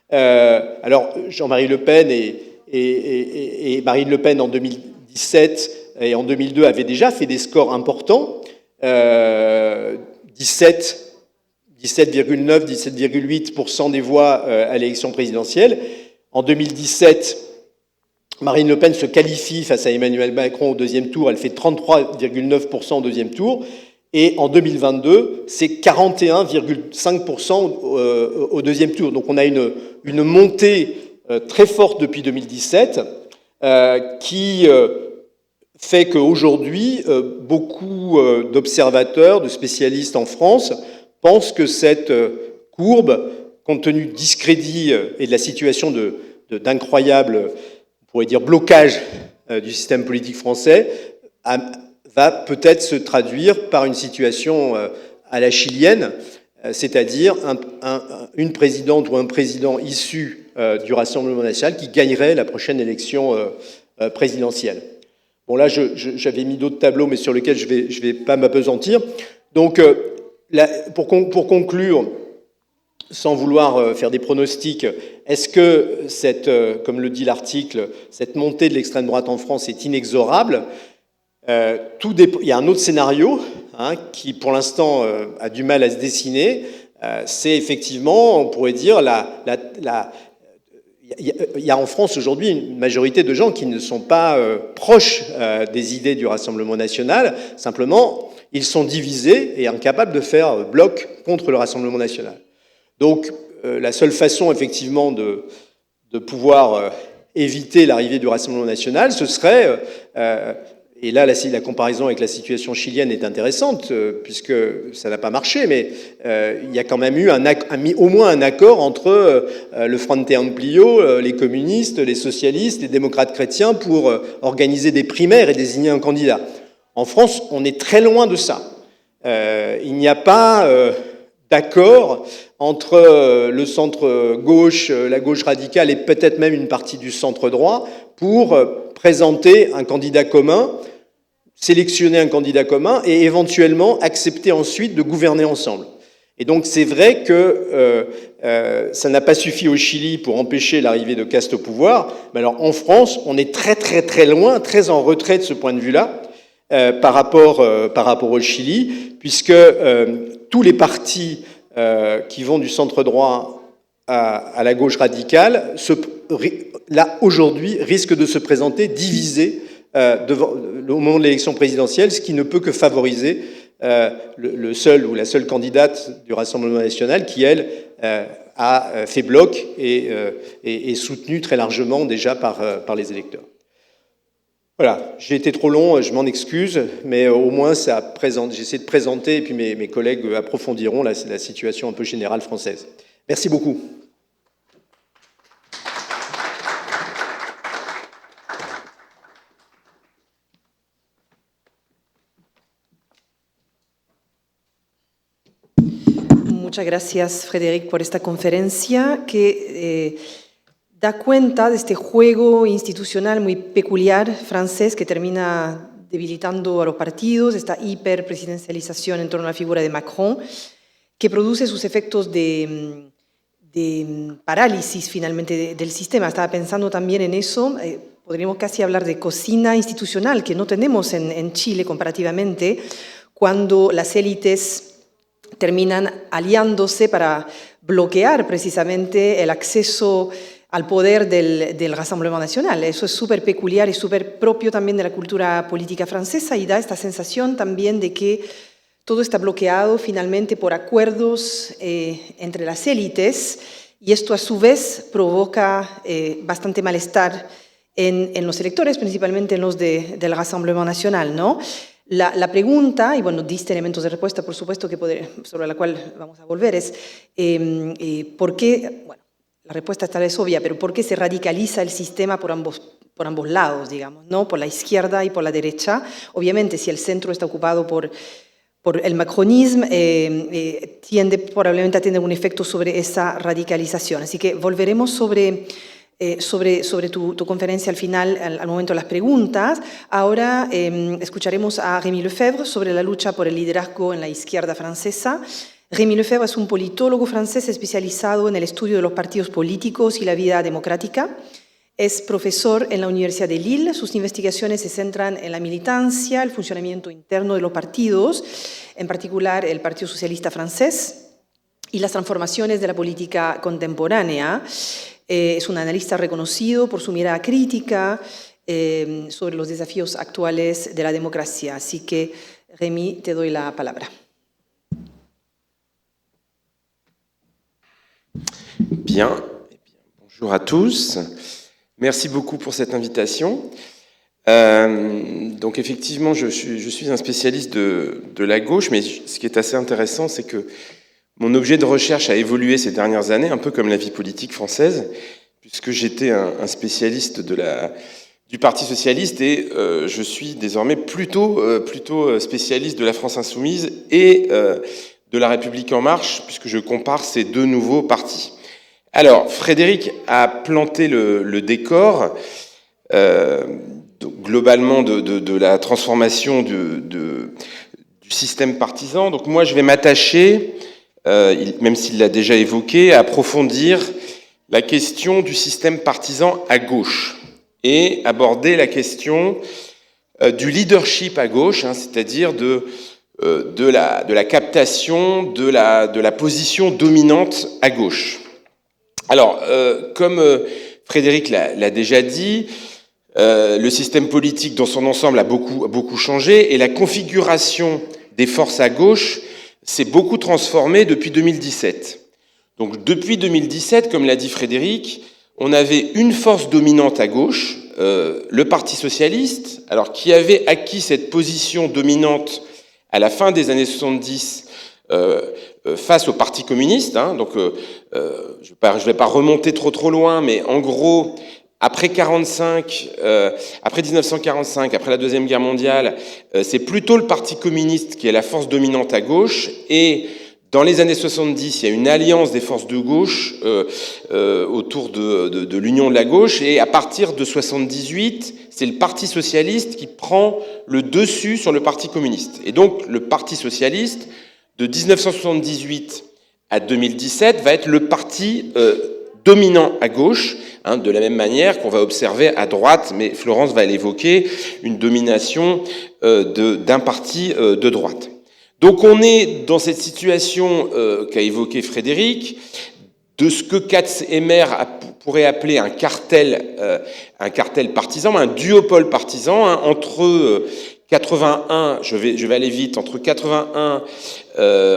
Alors Jean-Marie Le Pen et Marine Le Pen en 2017 et en 2002 avaient déjà fait des scores importants. 17,9, 17,8% des voix à l'élection présidentielle. En 2017, Marine Le Pen se qualifie face à Emmanuel Macron au deuxième tour, elle fait 33,9% au deuxième tour, et en 2022, c'est 41,5% au deuxième tour. Donc on a une montée très forte depuis 2017 qui fait qu'aujourd'hui, beaucoup d'observateurs, de spécialistes en France pensent que cette courbe, compte tenu du discrédit et de la situation d'incroyable, on pourrait dire, blocage du système politique français, va peut-être se traduire par une situation à la chilienne, c'est-à-dire une présidente ou un président issu du Rassemblement national qui gagnerait la prochaine élection présidentielle. Bon, là, j'avais mis d'autres tableaux, mais sur lesquels je vais pas m'appesantir. Donc, pour conclure, sans vouloir faire des pronostics, est-ce que comme le dit l'article, cette montée de l'extrême droite en France est inexorable ? Il y a un autre scénario qui, pour l'instant, a du mal à se dessiner. C'est effectivement, on pourrait dire, il y a en France aujourd'hui une majorité de gens qui ne sont pas proches des idées du Rassemblement national. Simplement, ils sont divisés et incapables de faire bloc contre le Rassemblement national. Donc, la seule façon, effectivement, de pouvoir éviter l'arrivée du Rassemblement national, ce serait, et là, la comparaison avec la situation chilienne est intéressante, puisque ça n'a pas marché, mais il y a quand même eu au moins un accord entre le Frente Amplio, les communistes, les socialistes, les démocrates chrétiens, pour organiser des primaires et désigner un candidat. En France, on est très loin de ça. Il n'y a pas d'accord entre le centre-gauche, la gauche radicale et peut-être même une partie du centre-droit pour présenter un candidat commun, sélectionner un candidat commun et éventuellement accepter ensuite de gouverner ensemble. Et donc c'est vrai que ça n'a pas suffi au Chili pour empêcher l'arrivée de Caste au pouvoir, mais alors en France, on est très très très loin, très en retrait de ce point de vue-là par rapport au Chili, puisque tous les partis qui vont du centre-droit à la gauche radicale, là, aujourd'hui, risquent de se présenter divisés au moment de l'élection présidentielle, ce qui ne peut que favoriser le seul ou la seule candidate du Rassemblement national qui, elle, a fait bloc et est soutenue très largement déjà par les électeurs. Voilà, j'ai été trop long, je m'en excuse, mais au moins j'essaie de présenter, et puis mes collègues approfondiront la situation un peu générale française. Merci beaucoup. Muchas gracias, Frédéric, por esta conferencia que da cuenta de este juego institucional muy peculiar francés que termina debilitando a los partidos, esta hiperpresidencialización en torno a la figura de Macron, que produce sus efectos de parálisis finalmente del sistema. Estaba pensando también en eso, podríamos casi hablar de cocina institucional, que no tenemos en Chile comparativamente, cuando las élites terminan aliándose para bloquear precisamente el acceso al poder del Rassemblement National. Eso es súper peculiar y súper propio también de la cultura política francesa y da esta sensación también de que todo está bloqueado finalmente por acuerdos entre las élites y esto a su vez provoca bastante malestar en los electores, principalmente en los del Rassemblement National, ¿no? La pregunta, y bueno, diste elementos de respuesta, por supuesto, sobre la cual vamos a volver, es ¿por qué? Bueno, la respuesta esta vez es obvia, pero ¿por qué se radicaliza el sistema por ambos lados, digamos, ¿no? Por la izquierda y por la derecha? Obviamente, si el centro está ocupado por el macronismo, tiende probablemente a tener un efecto sobre esa radicalización. Así que volveremos sobre tu conferencia al final, al momento de las preguntas. Ahora escucharemos a Rémi Lefebvre sobre la lucha por el liderazgo en la izquierda francesa. Rémi Lefebvre es un politólogo francés especializado en el estudio de los partidos políticos y la vida democrática. Es profesor en la Universidad de Lille. Sus investigaciones se centran en la militancia, el funcionamiento interno de los partidos, en particular el Partido Socialista francés, y las transformaciones de la política contemporánea. Es un analista reconocido por su mirada crítica sobre los desafíos actuales de la democracia. Así que, Rémi, te doy la palabra. Bien. Bonjour à tous. Merci beaucoup pour cette invitation. Donc effectivement, je suis un spécialiste de la gauche, mais ce qui est assez intéressant, c'est que mon objet de recherche a évolué ces dernières années, un peu comme la vie politique française, puisque j'étais un spécialiste du Parti socialiste et je suis désormais plutôt spécialiste de la France insoumise et de la République en marche, puisque je compare ces deux nouveaux partis. Alors, Frédéric a planté le décor globalement de la transformation du système partisan. Donc moi, je vais m'attacher, même s'il l'a déjà évoqué, à approfondir la question du système partisan à gauche et aborder la question du leadership à gauche, hein, c'est-à-dire de la captation de la position dominante à gauche. Alors, comme Frédéric l'a déjà dit, le système politique dans son ensemble a beaucoup changé et la configuration des forces à gauche s'est beaucoup transformée depuis 2017. Donc depuis 2017, comme l'a dit Frédéric, on avait une force dominante à gauche, le Parti socialiste, alors qui avait acquis cette position dominante à la fin des années 70 face au Parti communiste. Hein, donc je vais pas remonter trop loin, mais en gros, après 1945, après la Deuxième Guerre mondiale, c'est plutôt le Parti communiste qui est la force dominante à gauche. Et dans les années 70, il y a une alliance des forces de gauche autour de l'Union de la gauche. Et à partir de 78, c'est le Parti socialiste qui prend le dessus sur le Parti communiste. Et donc, le Parti socialiste, de 1978 à 2017, va être le parti dominant à gauche, hein, de la même manière qu'on va observer à droite, mais Florence va l'évoquer, une domination d'un parti de droite. Donc on est dans cette situation qu'a évoqué Frédéric, de ce que Katz-Hemer pourrait appeler un cartel partisan, un duopole partisan, hein, entre 81, je vais aller vite, entre 81,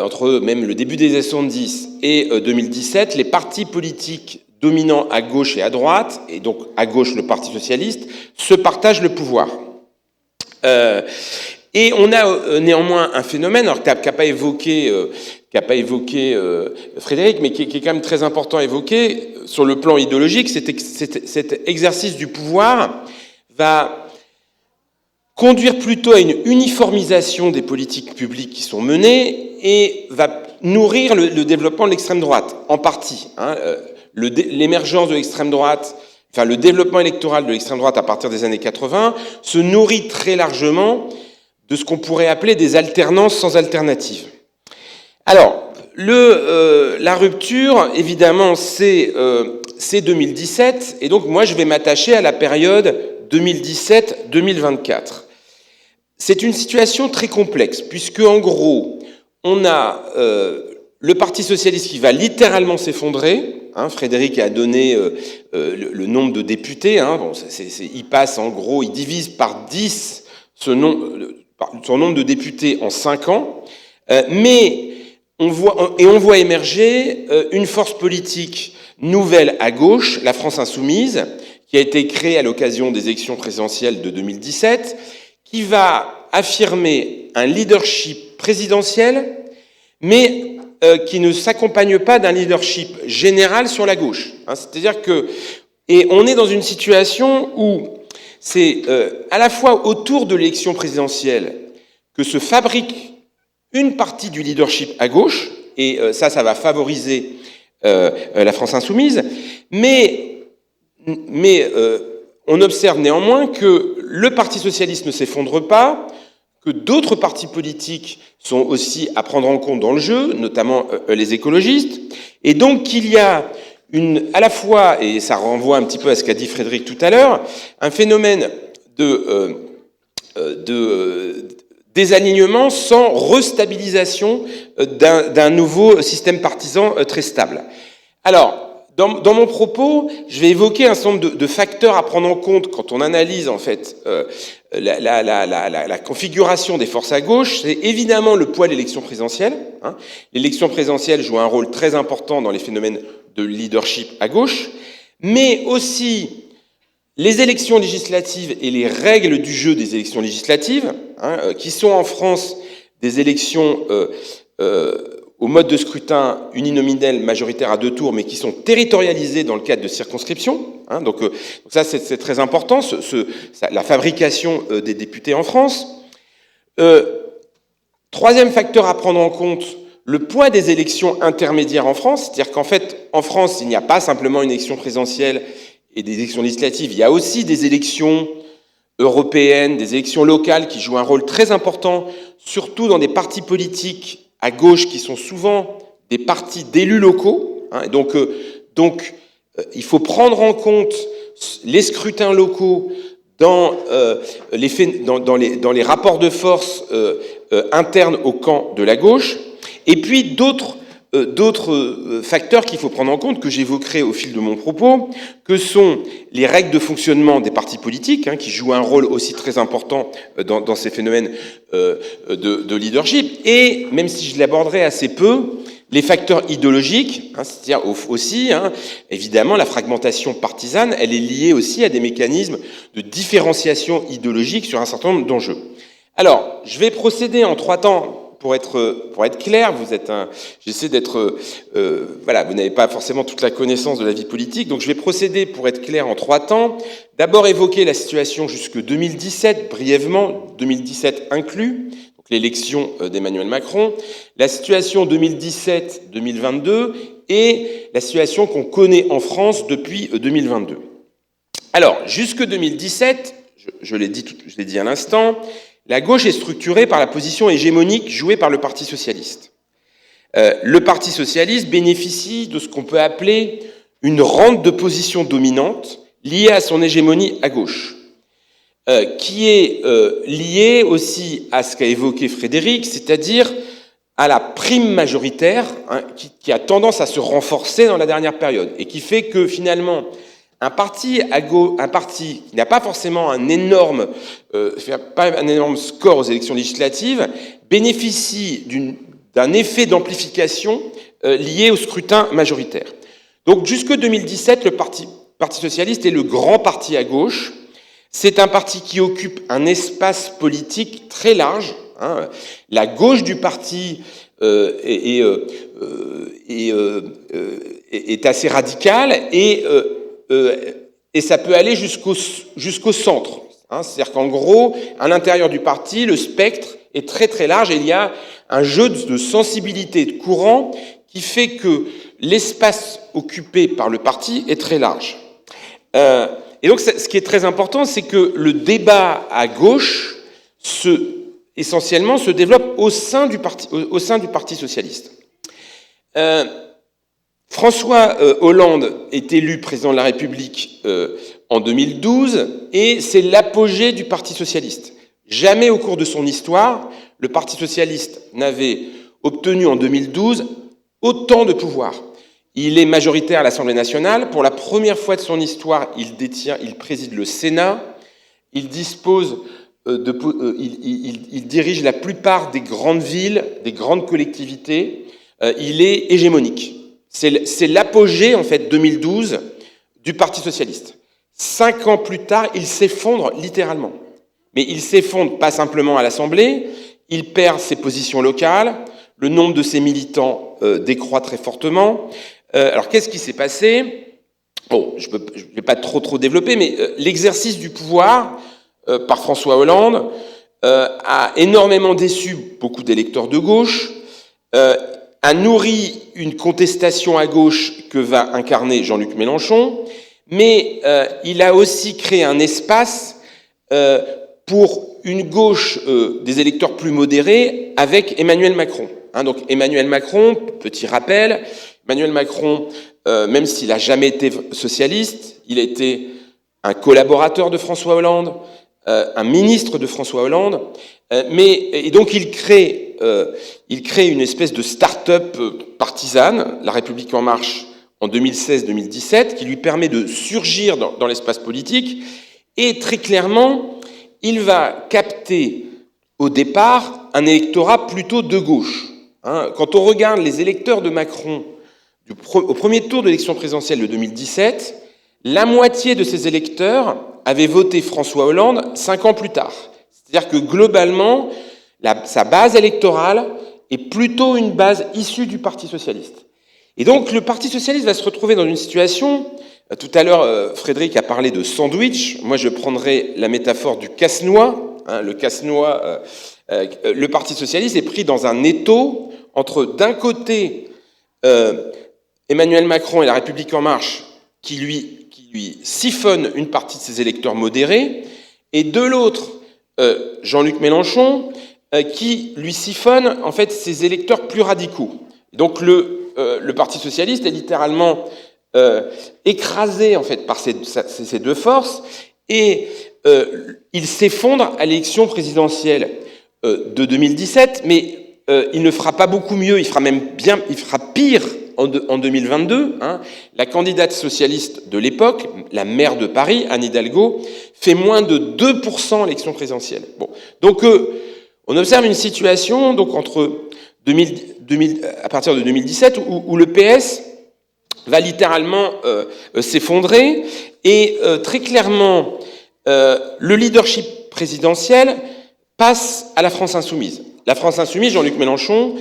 entre même le début des années 70 et 2017, les partis politiques dominants à gauche et à droite, et donc à gauche le Parti socialiste, se partagent le pouvoir. Et on a néanmoins un phénomène, alors qu'a pas évoqué Frédéric, mais qui est quand même très important à évoquer sur le plan idéologique, cet exercice du pouvoir va conduire plutôt à une uniformisation des politiques publiques qui sont menées et va nourrir le développement de l'extrême droite, en partie. Hein, l'émergence de l'extrême droite, enfin le développement électoral de l'extrême droite à partir des années 80 se nourrit très largement de ce qu'on pourrait appeler des alternances sans alternative. Alors, la rupture, évidemment, c'est 2017, et donc moi je vais m'attacher à la période 2017-2024. C'est une situation très complexe, puisque en gros, on a le Parti socialiste qui va littéralement s'effondrer. Hein, Frédéric a donné le nombre de députés. Hein, bon, il passe en gros, il divise par 10 son nombre de députés en 5 ans. Mais on voit émerger une force politique nouvelle à gauche, la France insoumise, qui a été créée à l'occasion des élections présidentielles de 2017, qui va affirmer un leadership présidentiel, mais qui ne s'accompagne pas d'un leadership général sur la gauche. Hein, c'est-à-dire que, et on est dans une situation où c'est à la fois autour de l'élection présidentielle que se fabrique une partie du leadership à gauche, et ça va favoriser la France insoumise, mais on observe néanmoins que le Parti socialiste ne s'effondre pas, que d'autres partis politiques sont aussi à prendre en compte dans le jeu, notamment les écologistes, et donc qu'il y a à la fois, et ça renvoie un petit peu à ce qu'a dit Frédéric tout à l'heure, un phénomène de désalignement sans restabilisation d'un nouveau système partisan très stable. Alors, dans mon propos, je vais évoquer un certain nombre de facteurs à prendre en compte quand on analyse en fait la configuration des forces à gauche. C'est évidemment le poids de l'élection présidentielle. Hein. L'élection présidentielle joue un rôle très important dans les phénomènes de leadership à gauche, mais aussi les élections législatives et les règles du jeu des élections législatives, hein, qui sont en France des élections au mode de scrutin uninominal majoritaire à 2 tours, mais qui sont territorialisées dans le cadre de circonscriptions. Hein, donc ça, c'est très important, la fabrication des députés en France. Troisième facteur à prendre en compte, le poids des élections intermédiaires en France. C'est-à-dire qu'en fait, en France, il n'y a pas simplement une élection présidentielle et des élections législatives, il y a aussi des élections européennes, des élections locales qui jouent un rôle très important, surtout dans des partis politiques à gauche qui sont souvent des partis d'élus locaux. Hein, donc, il faut prendre en compte les scrutins locaux dans les rapports de force internes au camp de la gauche. Et puis d'autres d'autres facteurs qu'il faut prendre en compte, que j'évoquerai au fil de mon propos, que sont les règles de fonctionnement des partis politiques, qui jouent un rôle aussi très important dans ces phénomènes de leadership, et même si je l'aborderai assez peu, les facteurs idéologiques, c'est-à-dire aussi, évidemment, la fragmentation partisane, elle est liée aussi à des mécanismes de différenciation idéologique sur un certain nombre d'enjeux. Alors, je vais procéder en 3 temps. Pour être clair, j'essaie d'être, voilà, vous n'avez pas forcément toute la connaissance de la vie politique, donc je vais procéder pour être clair en 3 temps. D'abord évoquer la situation jusque 2017, brièvement, 2017 inclus, donc l'élection d'Emmanuel Macron, la situation 2017-2022 et la situation qu'on connaît en France depuis 2022. Alors, jusque 2017, je l'ai dit à l'instant, la gauche est structurée par la position hégémonique jouée par le Parti socialiste. Le Parti socialiste bénéficie de ce qu'on peut appeler une rente de position dominante liée à son hégémonie à gauche, qui est liée aussi à ce qu'a évoqué Frédéric, c'est-à-dire à la prime majoritaire, qui a tendance à se renforcer dans la dernière période, et qui fait que finalement, un parti qui n'a pas forcément un énorme score aux élections législatives bénéficie d'un effet d'amplification lié au scrutin majoritaire. Donc jusque 2017, le Parti socialiste est le grand parti à gauche. C'est un parti qui occupe un espace politique très large. La gauche du parti est assez radicale et ça peut aller jusqu'au centre. C'est-à-dire qu'en gros, à l'intérieur du parti, le spectre est très très large et il y a un jeu de sensibilité de courant qui fait que l'espace occupé par le parti est très large. Et donc, ce qui est très important, c'est que le débat à gauche, essentiellement, se développe au sein du Parti socialiste. François Hollande est élu président de la République en 2012 et c'est l'apogée du Parti socialiste. Jamais au cours de son histoire, le Parti socialiste n'avait obtenu en 2012 autant de pouvoir. Il est majoritaire à l'Assemblée nationale. Pour la première fois de son histoire, il préside le Sénat. Il dispose il dirige la plupart des grandes villes, des grandes collectivités. Il est hégémonique. C'est l'apogée, en fait, 2012 du Parti socialiste. 5 ans plus tard, il s'effondre littéralement. Mais il s'effondre pas simplement à l'Assemblée, il perd ses positions locales, le nombre de ses militants décroît très fortement. Alors, qu'est-ce qui s'est passé ? Bon, je vais pas trop développer, mais l'exercice du pouvoir par François Hollande a énormément déçu beaucoup d'électeurs de gauche, a nourri une contestation à gauche que va incarner Jean-Luc Mélenchon, mais il a aussi créé un espace pour une gauche des électeurs plus modérés avec Emmanuel Macron. Donc Emmanuel Macron, petit rappel, Emmanuel Macron, même s'il n'a jamais été socialiste, il a été un collaborateur de François Hollande, un ministre de François Hollande, et donc il crée une espèce de start-up partisane, La République En Marche, en 2016-2017, qui lui permet de surgir dans l'espace politique, et très clairement, il va capter au départ un électorat plutôt de gauche. Quand on regarde les électeurs de Macron au premier tour de l'élection présidentielle de 2017, la moitié de ces électeurs avaient voté François Hollande 5 ans plus tard. C'est-à-dire que globalement, sa base électorale est plutôt une base issue du Parti socialiste. Et donc le Parti socialiste va se retrouver dans une situation, tout à l'heure Frédéric a parlé de sandwich, moi je prendrai la métaphore du casse-noix. Le casse-noix, le Parti socialiste est pris dans un étau entre d'un côté Emmanuel Macron et La République En Marche qui lui siphonne une partie de ses électeurs modérés, et de l'autre, Jean-Luc Mélenchon, qui lui siphonne en fait ses électeurs plus radicaux. Donc le Parti socialiste est littéralement écrasé en fait par ces deux forces, et il s'effondre à l'élection présidentielle de 2017, mais il ne fera pas beaucoup mieux, il fera pire en 2022. La candidate socialiste de l'époque, la maire de Paris, Anne Hidalgo, fait moins de 2% à l'élection présidentielle. Bon. Donc, on observe une situation donc, à partir de 2017 où le PS va littéralement s'effondrer et très clairement, le leadership présidentiel passe à la France insoumise. La France insoumise, Jean-Luc Mélenchon,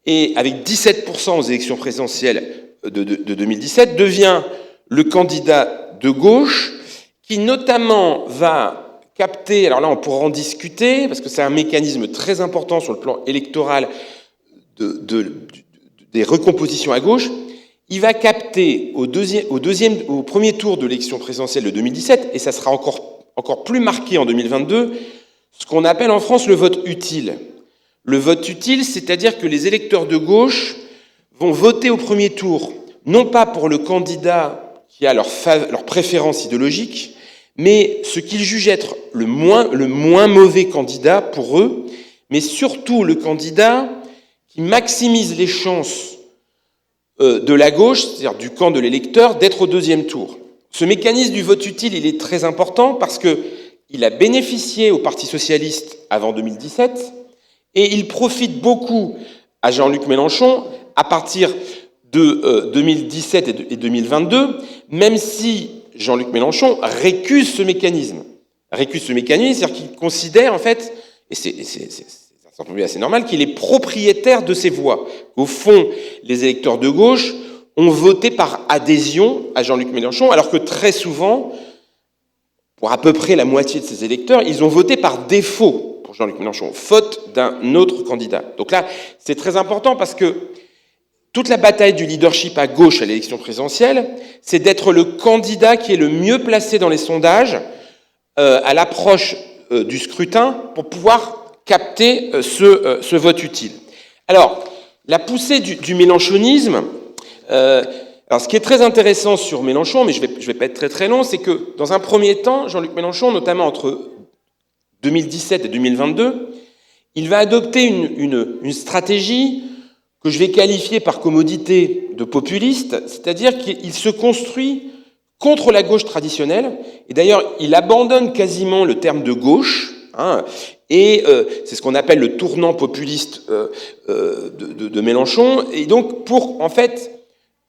et avec 17% aux élections présidentielles de 2017, devient le candidat de gauche qui notamment va capter, alors là on pourra en discuter, parce que c'est un mécanisme très important sur le plan électoral des recompositions à gauche, il va capter au premier tour de l'élection présidentielle de 2017, et ça sera encore plus marqué en 2022, ce qu'on appelle en France le vote utile. Le vote utile, c'est-à-dire que les électeurs de gauche vont voter au premier tour, non pas pour le candidat qui a leur préférence idéologique, mais ce qu'ils jugent être le moins mauvais candidat pour eux, mais surtout le candidat qui maximise les chances de la gauche, c'est-à-dire du camp de l'électeur, d'être au deuxième tour. Ce mécanisme du vote utile, il est très important parce qu'il a bénéficié au Parti socialiste avant 2017 et il profite beaucoup à Jean-Luc Mélenchon à partir de 2017 et 2022, même si Jean-Luc Mélenchon récuse ce mécanisme. C'est-à-dire qu'il considère, en fait, et c'est assez normal, qu'il est propriétaire de ses voix. Au fond, les électeurs de gauche ont voté par adhésion à Jean-Luc Mélenchon, alors que très souvent, pour à peu près la moitié de ces électeurs, ils ont voté par défaut pour Jean-Luc Mélenchon, faute d'un autre candidat. Donc là, c'est très important parce que toute la bataille du leadership à gauche à l'élection présidentielle, c'est d'être le candidat qui est le mieux placé dans les sondages à l'approche du scrutin pour pouvoir capter ce vote utile. Alors, la poussée du mélenchonisme, alors ce qui est très intéressant sur Mélenchon, mais je vais pas être très très long, c'est que dans un premier temps, Jean-Luc Mélenchon, notamment entre 2017 et 2022, il va adopter une stratégie que je vais qualifier par commodité de populiste, c'est-à-dire qu'il se construit contre la gauche traditionnelle, et d'ailleurs il abandonne quasiment le terme de gauche, et c'est ce qu'on appelle le tournant populiste de Mélenchon, et donc pour en fait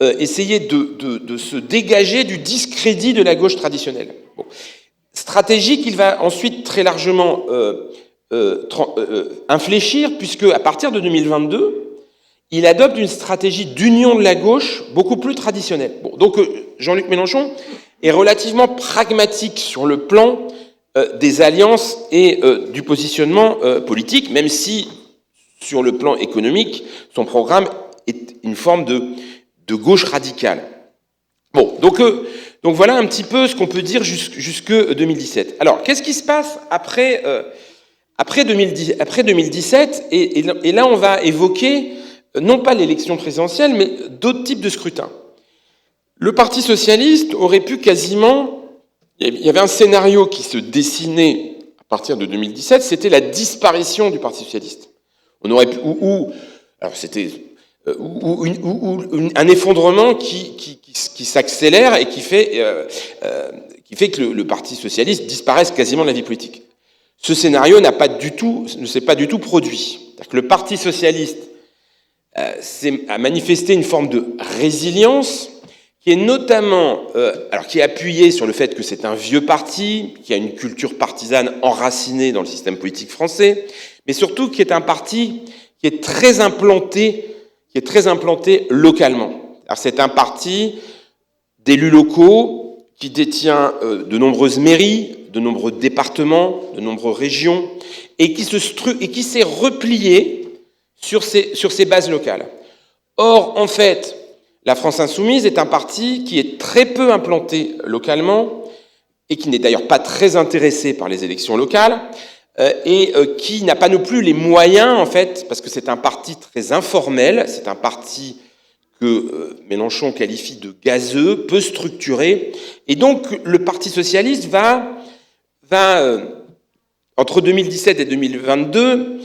essayer de se dégager du discrédit de la gauche traditionnelle. Bon. Stratégie qu'il va ensuite très largement infléchir, puisque à partir de 2022, il adopte une stratégie d'union de la gauche beaucoup plus traditionnelle. Bon, donc Jean-Luc Mélenchon est relativement pragmatique sur le plan des alliances et du positionnement politique, même si sur le plan économique, son programme est une forme de gauche radicale. Bon, donc voilà un petit peu ce qu'on peut dire jusque 2017. Alors, qu'est-ce qui se passe après 2017 et là, on va évoquer non pas l'élection présidentielle, mais d'autres types de scrutins. Le Parti socialiste aurait pu quasiment... Il y avait un scénario qui se dessinait à partir de 2017, c'était la disparition du Parti socialiste. On aurait pu... alors c'était... un effondrement qui s'accélère et qui fait que le Parti socialiste disparaisse quasiment de la vie politique. Ce scénario ne s'est pas du tout produit. C'est-à-dire que le Parti socialiste a manifesté une forme de résilience qui est notamment, qui est appuyée sur le fait que c'est un vieux parti, qui a une culture partisane enracinée dans le système politique français, mais surtout qui est un parti qui est très implanté localement. Alors c'est un parti d'élus locaux qui détient de nombreuses mairies, de nombreux départements, de nombreuses régions, et qui s'est replié sur ses bases locales. Or, en fait, la France insoumise est un parti qui est très peu implanté localement et qui n'est d'ailleurs pas très intéressé par les élections locales et qui n'a pas non plus les moyens, en fait, parce que c'est un parti très informel, c'est un parti que Mélenchon qualifie de gazeux, peu structuré, et donc le Parti socialiste va entre 2017 et 2022,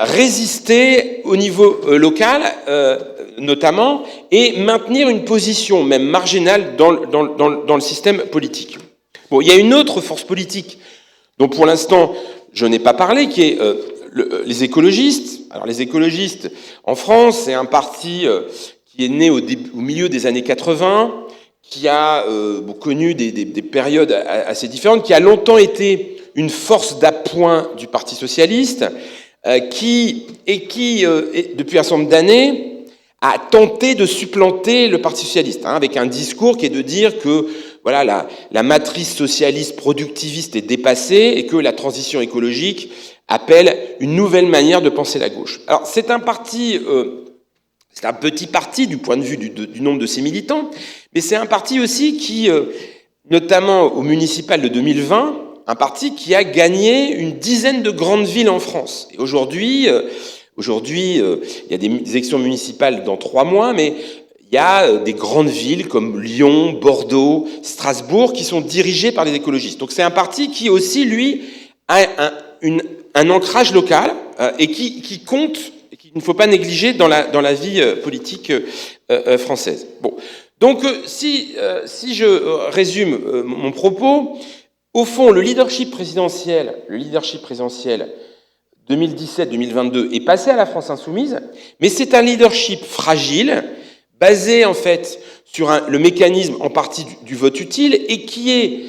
résister au niveau local, notamment, et maintenir une position, même marginale, dans le système politique. Bon, il y a une autre force politique dont, pour l'instant, je n'ai pas parlé, qui est les écologistes. Alors, les écologistes, en France, c'est un parti qui est né au milieu des années 80, qui a connu des périodes assez différentes, qui a longtemps été une force d'appoint du Parti socialiste, qui, depuis un certain nombre d'années, a tenté de supplanter le Parti socialiste, avec un discours qui est de dire que voilà, la matrice socialiste productiviste est dépassée et que la transition écologique appelle une nouvelle manière de penser la gauche. Alors, c'est un parti, c'est un petit parti du point de vue du nombre de ses militants, mais c'est un parti aussi qui, notamment au municipal de 2020, un parti qui a gagné une dizaine de grandes villes en France. Et aujourd'hui, il y a des élections municipales dans 3 mois, mais il y a des grandes villes comme Lyon, Bordeaux, Strasbourg qui sont dirigées par les écologistes. Donc c'est un parti qui aussi, lui, a un ancrage local et qui compte, et qu'il ne faut pas négliger dans la vie politique française. Bon. Donc si je résume mon propos, au fond, le leadership présidentiel 2017-2022 est passé à la France insoumise, mais c'est un leadership fragile, basé en fait sur le mécanisme en partie du vote utile et qui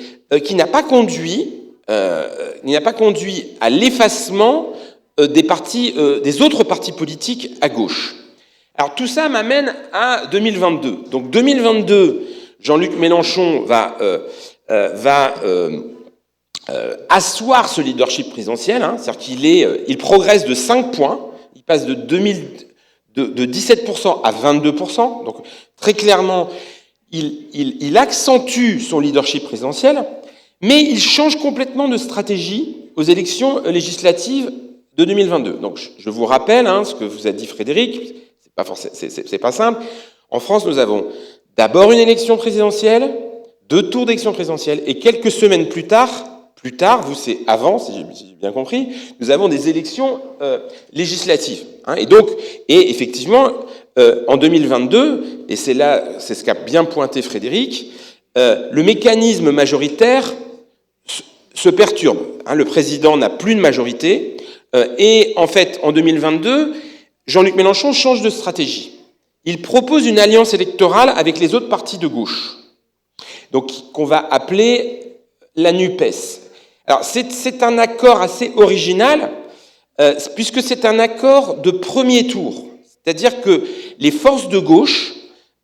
n'a pas conduit à l'effacement des autres partis politiques à gauche. Alors tout ça m'amène à 2022. Donc 2022, Jean-Luc Mélenchon va asseoir ce leadership présidentiel, c'est-à-dire qu'il progresse de 5 points, il passe de 17% à 22%, donc très clairement, il accentue son leadership présidentiel, mais il change complètement de stratégie aux élections législatives de 2022. Donc je vous rappelle ce que vous a dit Frédéric, c'est pas simple. En France, nous avons d'abord une élection présidentielle, 2 tours d'élection présidentielle, et quelques semaines plus tard, vous c'est avant, si j'ai bien compris, nous avons des élections législatives. Et effectivement, en 2022, et c'est ce qu'a bien pointé Frédéric, le mécanisme majoritaire se perturbe. Le président n'a plus de majorité, et en fait, en 2022, Jean-Luc Mélenchon change de stratégie. Il propose une alliance électorale avec les autres partis de gauche, donc qu'on va appeler la NUPES. Alors, c'est un accord assez original, puisque c'est un accord de premier tour. C'est-à-dire que les forces de gauche,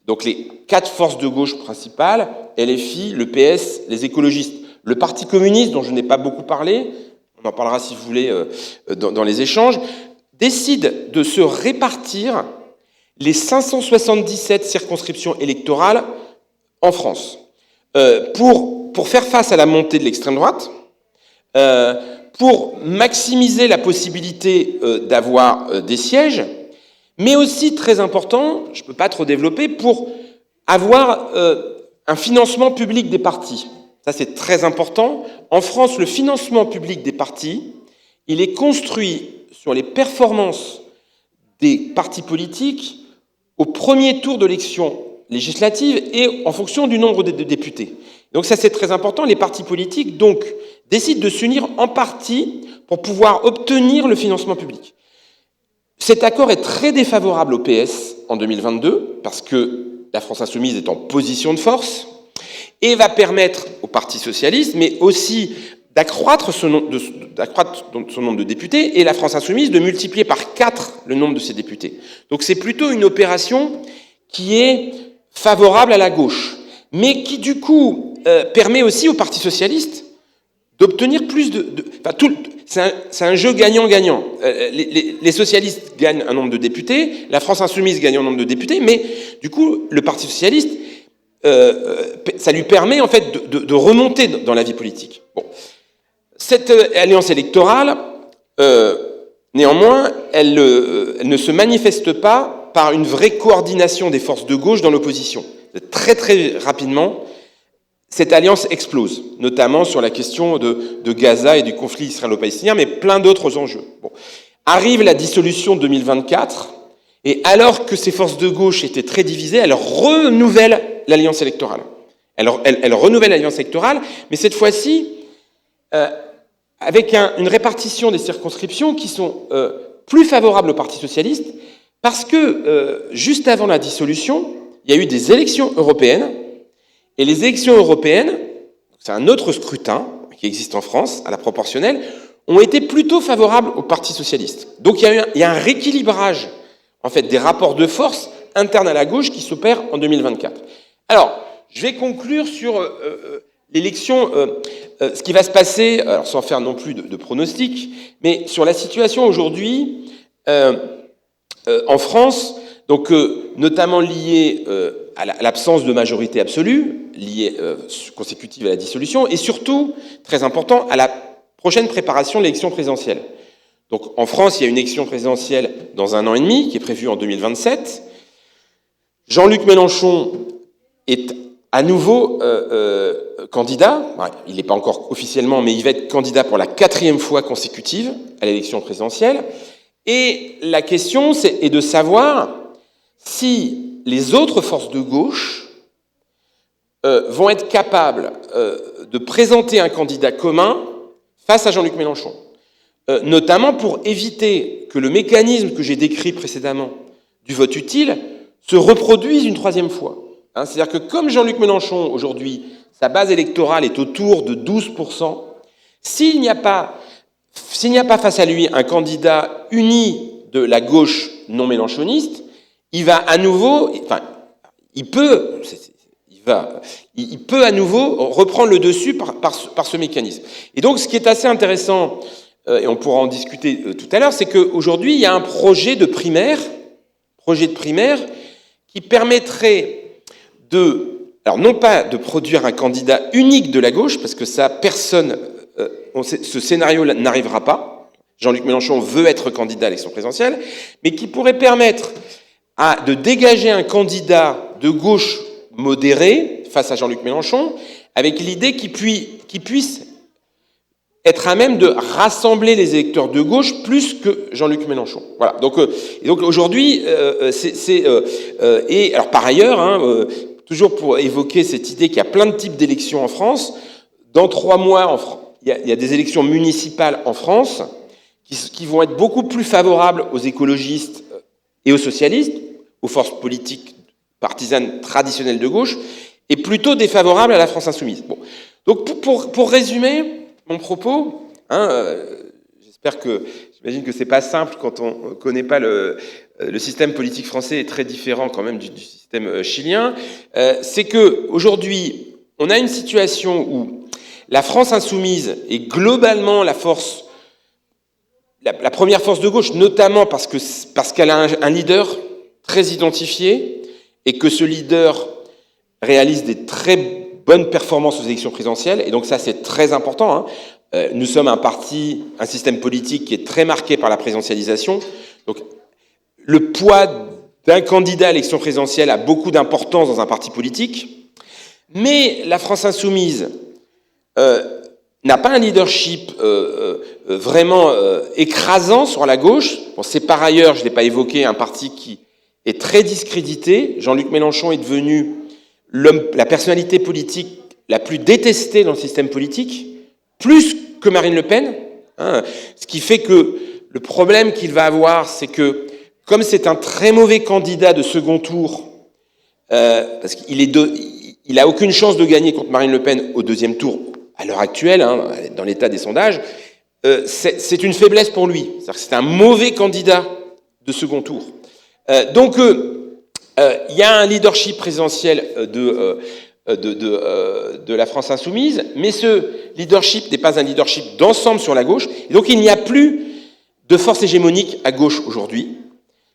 donc les 4 forces de gauche principales, LFI, le PS, les écologistes, le Parti communiste, dont je n'ai pas beaucoup parlé, on en parlera si vous voulez dans les échanges, décident de se répartir les 577 circonscriptions électorales en France pour faire face à la montée de l'extrême droite, pour maximiser la possibilité d'avoir des sièges, mais aussi, très important, je ne peux pas trop développer, pour avoir un financement public des partis. Ça, c'est très important. En France, le financement public des partis, il est construit sur les performances des partis politiques au premier tour de l'élection législative et en fonction du nombre de députés. Donc ça, c'est très important. Les partis politiques, donc, décident de s'unir en partie pour pouvoir obtenir le financement public. Cet accord est très défavorable au PS en 2022, parce que la France insoumise est en position de force, et va permettre au Parti socialiste, mais aussi d'accroître son nombre de députés, et la France insoumise de multiplier par 4 le nombre de ses députés. Donc c'est plutôt une opération qui est favorable à la gauche, mais qui du coup permet aussi au Parti socialiste d'obtenir plus c'est un jeu gagnant-gagnant. Les socialistes gagnent un nombre de députés, la France insoumise gagne un nombre de députés, mais du coup, le Parti socialiste, ça lui permet en fait de remonter dans la vie politique. Bon. Cette alliance électorale, néanmoins, elle ne se manifeste pas par une vraie coordination des forces de gauche dans l'opposition. Très très rapidement, cette alliance explose, notamment sur la question de Gaza et du conflit israélo-palestinien, mais plein d'autres enjeux. Bon. Arrive la dissolution de 2024, et alors que ces forces de gauche étaient très divisées, elles renouvellent l'alliance électorale. Elles renouvellent l'alliance électorale, mais cette fois-ci, avec une répartition des circonscriptions qui sont plus favorables au Parti socialiste, parce que juste avant la dissolution, il y a eu des élections européennes, et les élections européennes, c'est un autre scrutin qui existe en France, à la proportionnelle, ont été plutôt favorables au Parti socialiste. Donc il y a un rééquilibrage en fait, des rapports de force internes à la gauche qui s'opèrent en 2024. Alors, je vais conclure sur l'élection, ce qui va se passer, alors sans faire non plus de pronostics, mais sur la situation aujourd'hui en France, donc notamment liée à l'absence de majorité absolue, liée consécutive à la dissolution, et surtout, très important, à la prochaine préparation de l'élection présidentielle. Donc en France, il y a une élection présidentielle dans 1 an et demi, qui est prévue en 2027. Jean-Luc Mélenchon est à nouveau candidat. Il n'est pas encore officiellement, mais il va être candidat pour la 4e fois consécutive à l'élection présidentielle. Et la question est de savoir si les autres forces de gauche vont être capables de présenter un candidat commun face à Jean-Luc Mélenchon. Notamment pour éviter que le mécanisme que j'ai décrit précédemment du vote utile se reproduise une 3e fois. C'est-à-dire que comme Jean-Luc Mélenchon, aujourd'hui, sa base électorale est autour de 12%, s'il n'y a pas face à lui un candidat uni de la gauche non mélenchoniste, il va à nouveau, enfin, il peut à nouveau reprendre le dessus par ce mécanisme. Et donc, ce qui est assez intéressant, et on pourra en discuter tout à l'heure, c'est qu'aujourd'hui, il y a un projet de primaire qui permettrait alors non pas de produire un candidat unique de la gauche, parce que ça, personne, ce scénario n'arrivera pas. Jean-Luc Mélenchon veut être candidat à l'élection présidentielle, mais qui pourrait permettre de dégager un candidat de gauche modéré face à Jean-Luc Mélenchon, avec l'idée qu'il puisse être à même de rassembler les électeurs de gauche plus que Jean-Luc Mélenchon. Voilà. Donc aujourd'hui, et alors par ailleurs, toujours pour évoquer cette idée qu'il y a plein de types d'élections en France, dans 3 mois, il y a des élections municipales en France qui vont être beaucoup plus favorables aux écologistes et aux socialistes, aux forces politiques partisanes traditionnelles de gauche, et plutôt défavorables à la France insoumise. Bon. Donc pour résumer mon propos, j'imagine que c'est pas simple quand on connaît pas le système politique français est très différent quand même du système chilien. C'est que aujourd'hui, on a une situation où la France insoumise est globalement la première force de gauche, notamment parce qu'elle a un leader très identifié et que ce leader réalise des très bonnes performances aux élections présidentielles, et donc ça c'est très important. Nous sommes un système politique qui est très marqué par la présidentialisation, donc le poids d'un candidat à l'élection présidentielle a beaucoup d'importance dans un parti politique, mais la France insoumise n'a pas un leadership vraiment écrasant sur la gauche. Bon, c'est par ailleurs, je ne l'ai pas évoqué, un parti qui est très discrédité. Jean-Luc Mélenchon est devenu la personnalité politique la plus détestée dans le système politique, plus que Marine Le Pen. Ce qui fait que le problème qu'il va avoir, c'est que, comme c'est un très mauvais candidat de second tour, parce qu'il a aucune chance de gagner contre Marine Le Pen au 2e tour, à l'heure actuelle, dans l'état des sondages, c'est une faiblesse pour lui. C'est-à-dire que c'est un mauvais candidat de second tour. Donc, il y a un leadership présidentiel de la France insoumise, mais ce leadership n'est pas un leadership d'ensemble sur la gauche. Et donc, il n'y a plus de force hégémonique à gauche aujourd'hui.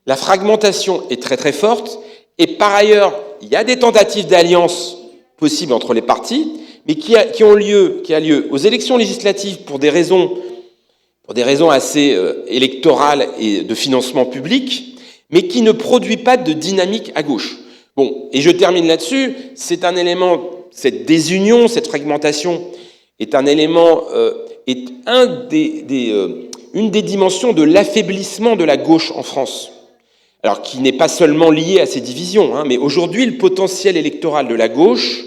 La fragmentation est très très forte. Et par ailleurs, il y a des tentatives d'alliance possibles entre les partis, mais qui a lieu aux élections législatives pour des raisons assez électorales et de financement public, mais qui ne produit pas de dynamique à gauche. Bon, et je termine là-dessus, c'est un élément, cette désunion, cette fragmentation est un élément, une une des dimensions de l'affaiblissement de la gauche en France. Alors, qui n'est pas seulement lié à ces divisions, hein, mais aujourd'hui, le potentiel électoral de la gauche,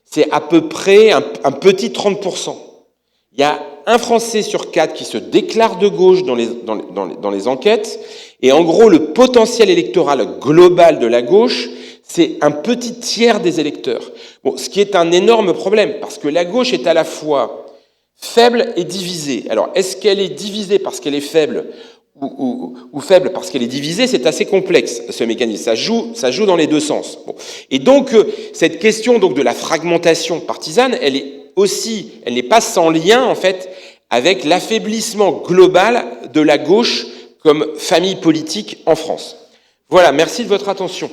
c'est à peu près un petit 30%. Il y a un Français sur 4 qui se déclare de gauche dans les enquêtes, et en gros, le potentiel électoral global de la gauche, c'est un petit tiers des électeurs. Bon, ce qui est un énorme problème, parce que la gauche est à la fois faible et divisée. Alors, est-ce qu'elle est divisée parce qu'elle est faible ou faible parce qu'elle est divisée? C'est assez complexe, ce mécanisme. Ça joue dans les deux sens. Bon. Et donc, cette question donc, de la fragmentation partisane, elle n'est pas sans lien, en fait, avec l'affaiblissement global de la gauche comme famille politique en France. Voilà, merci de votre attention.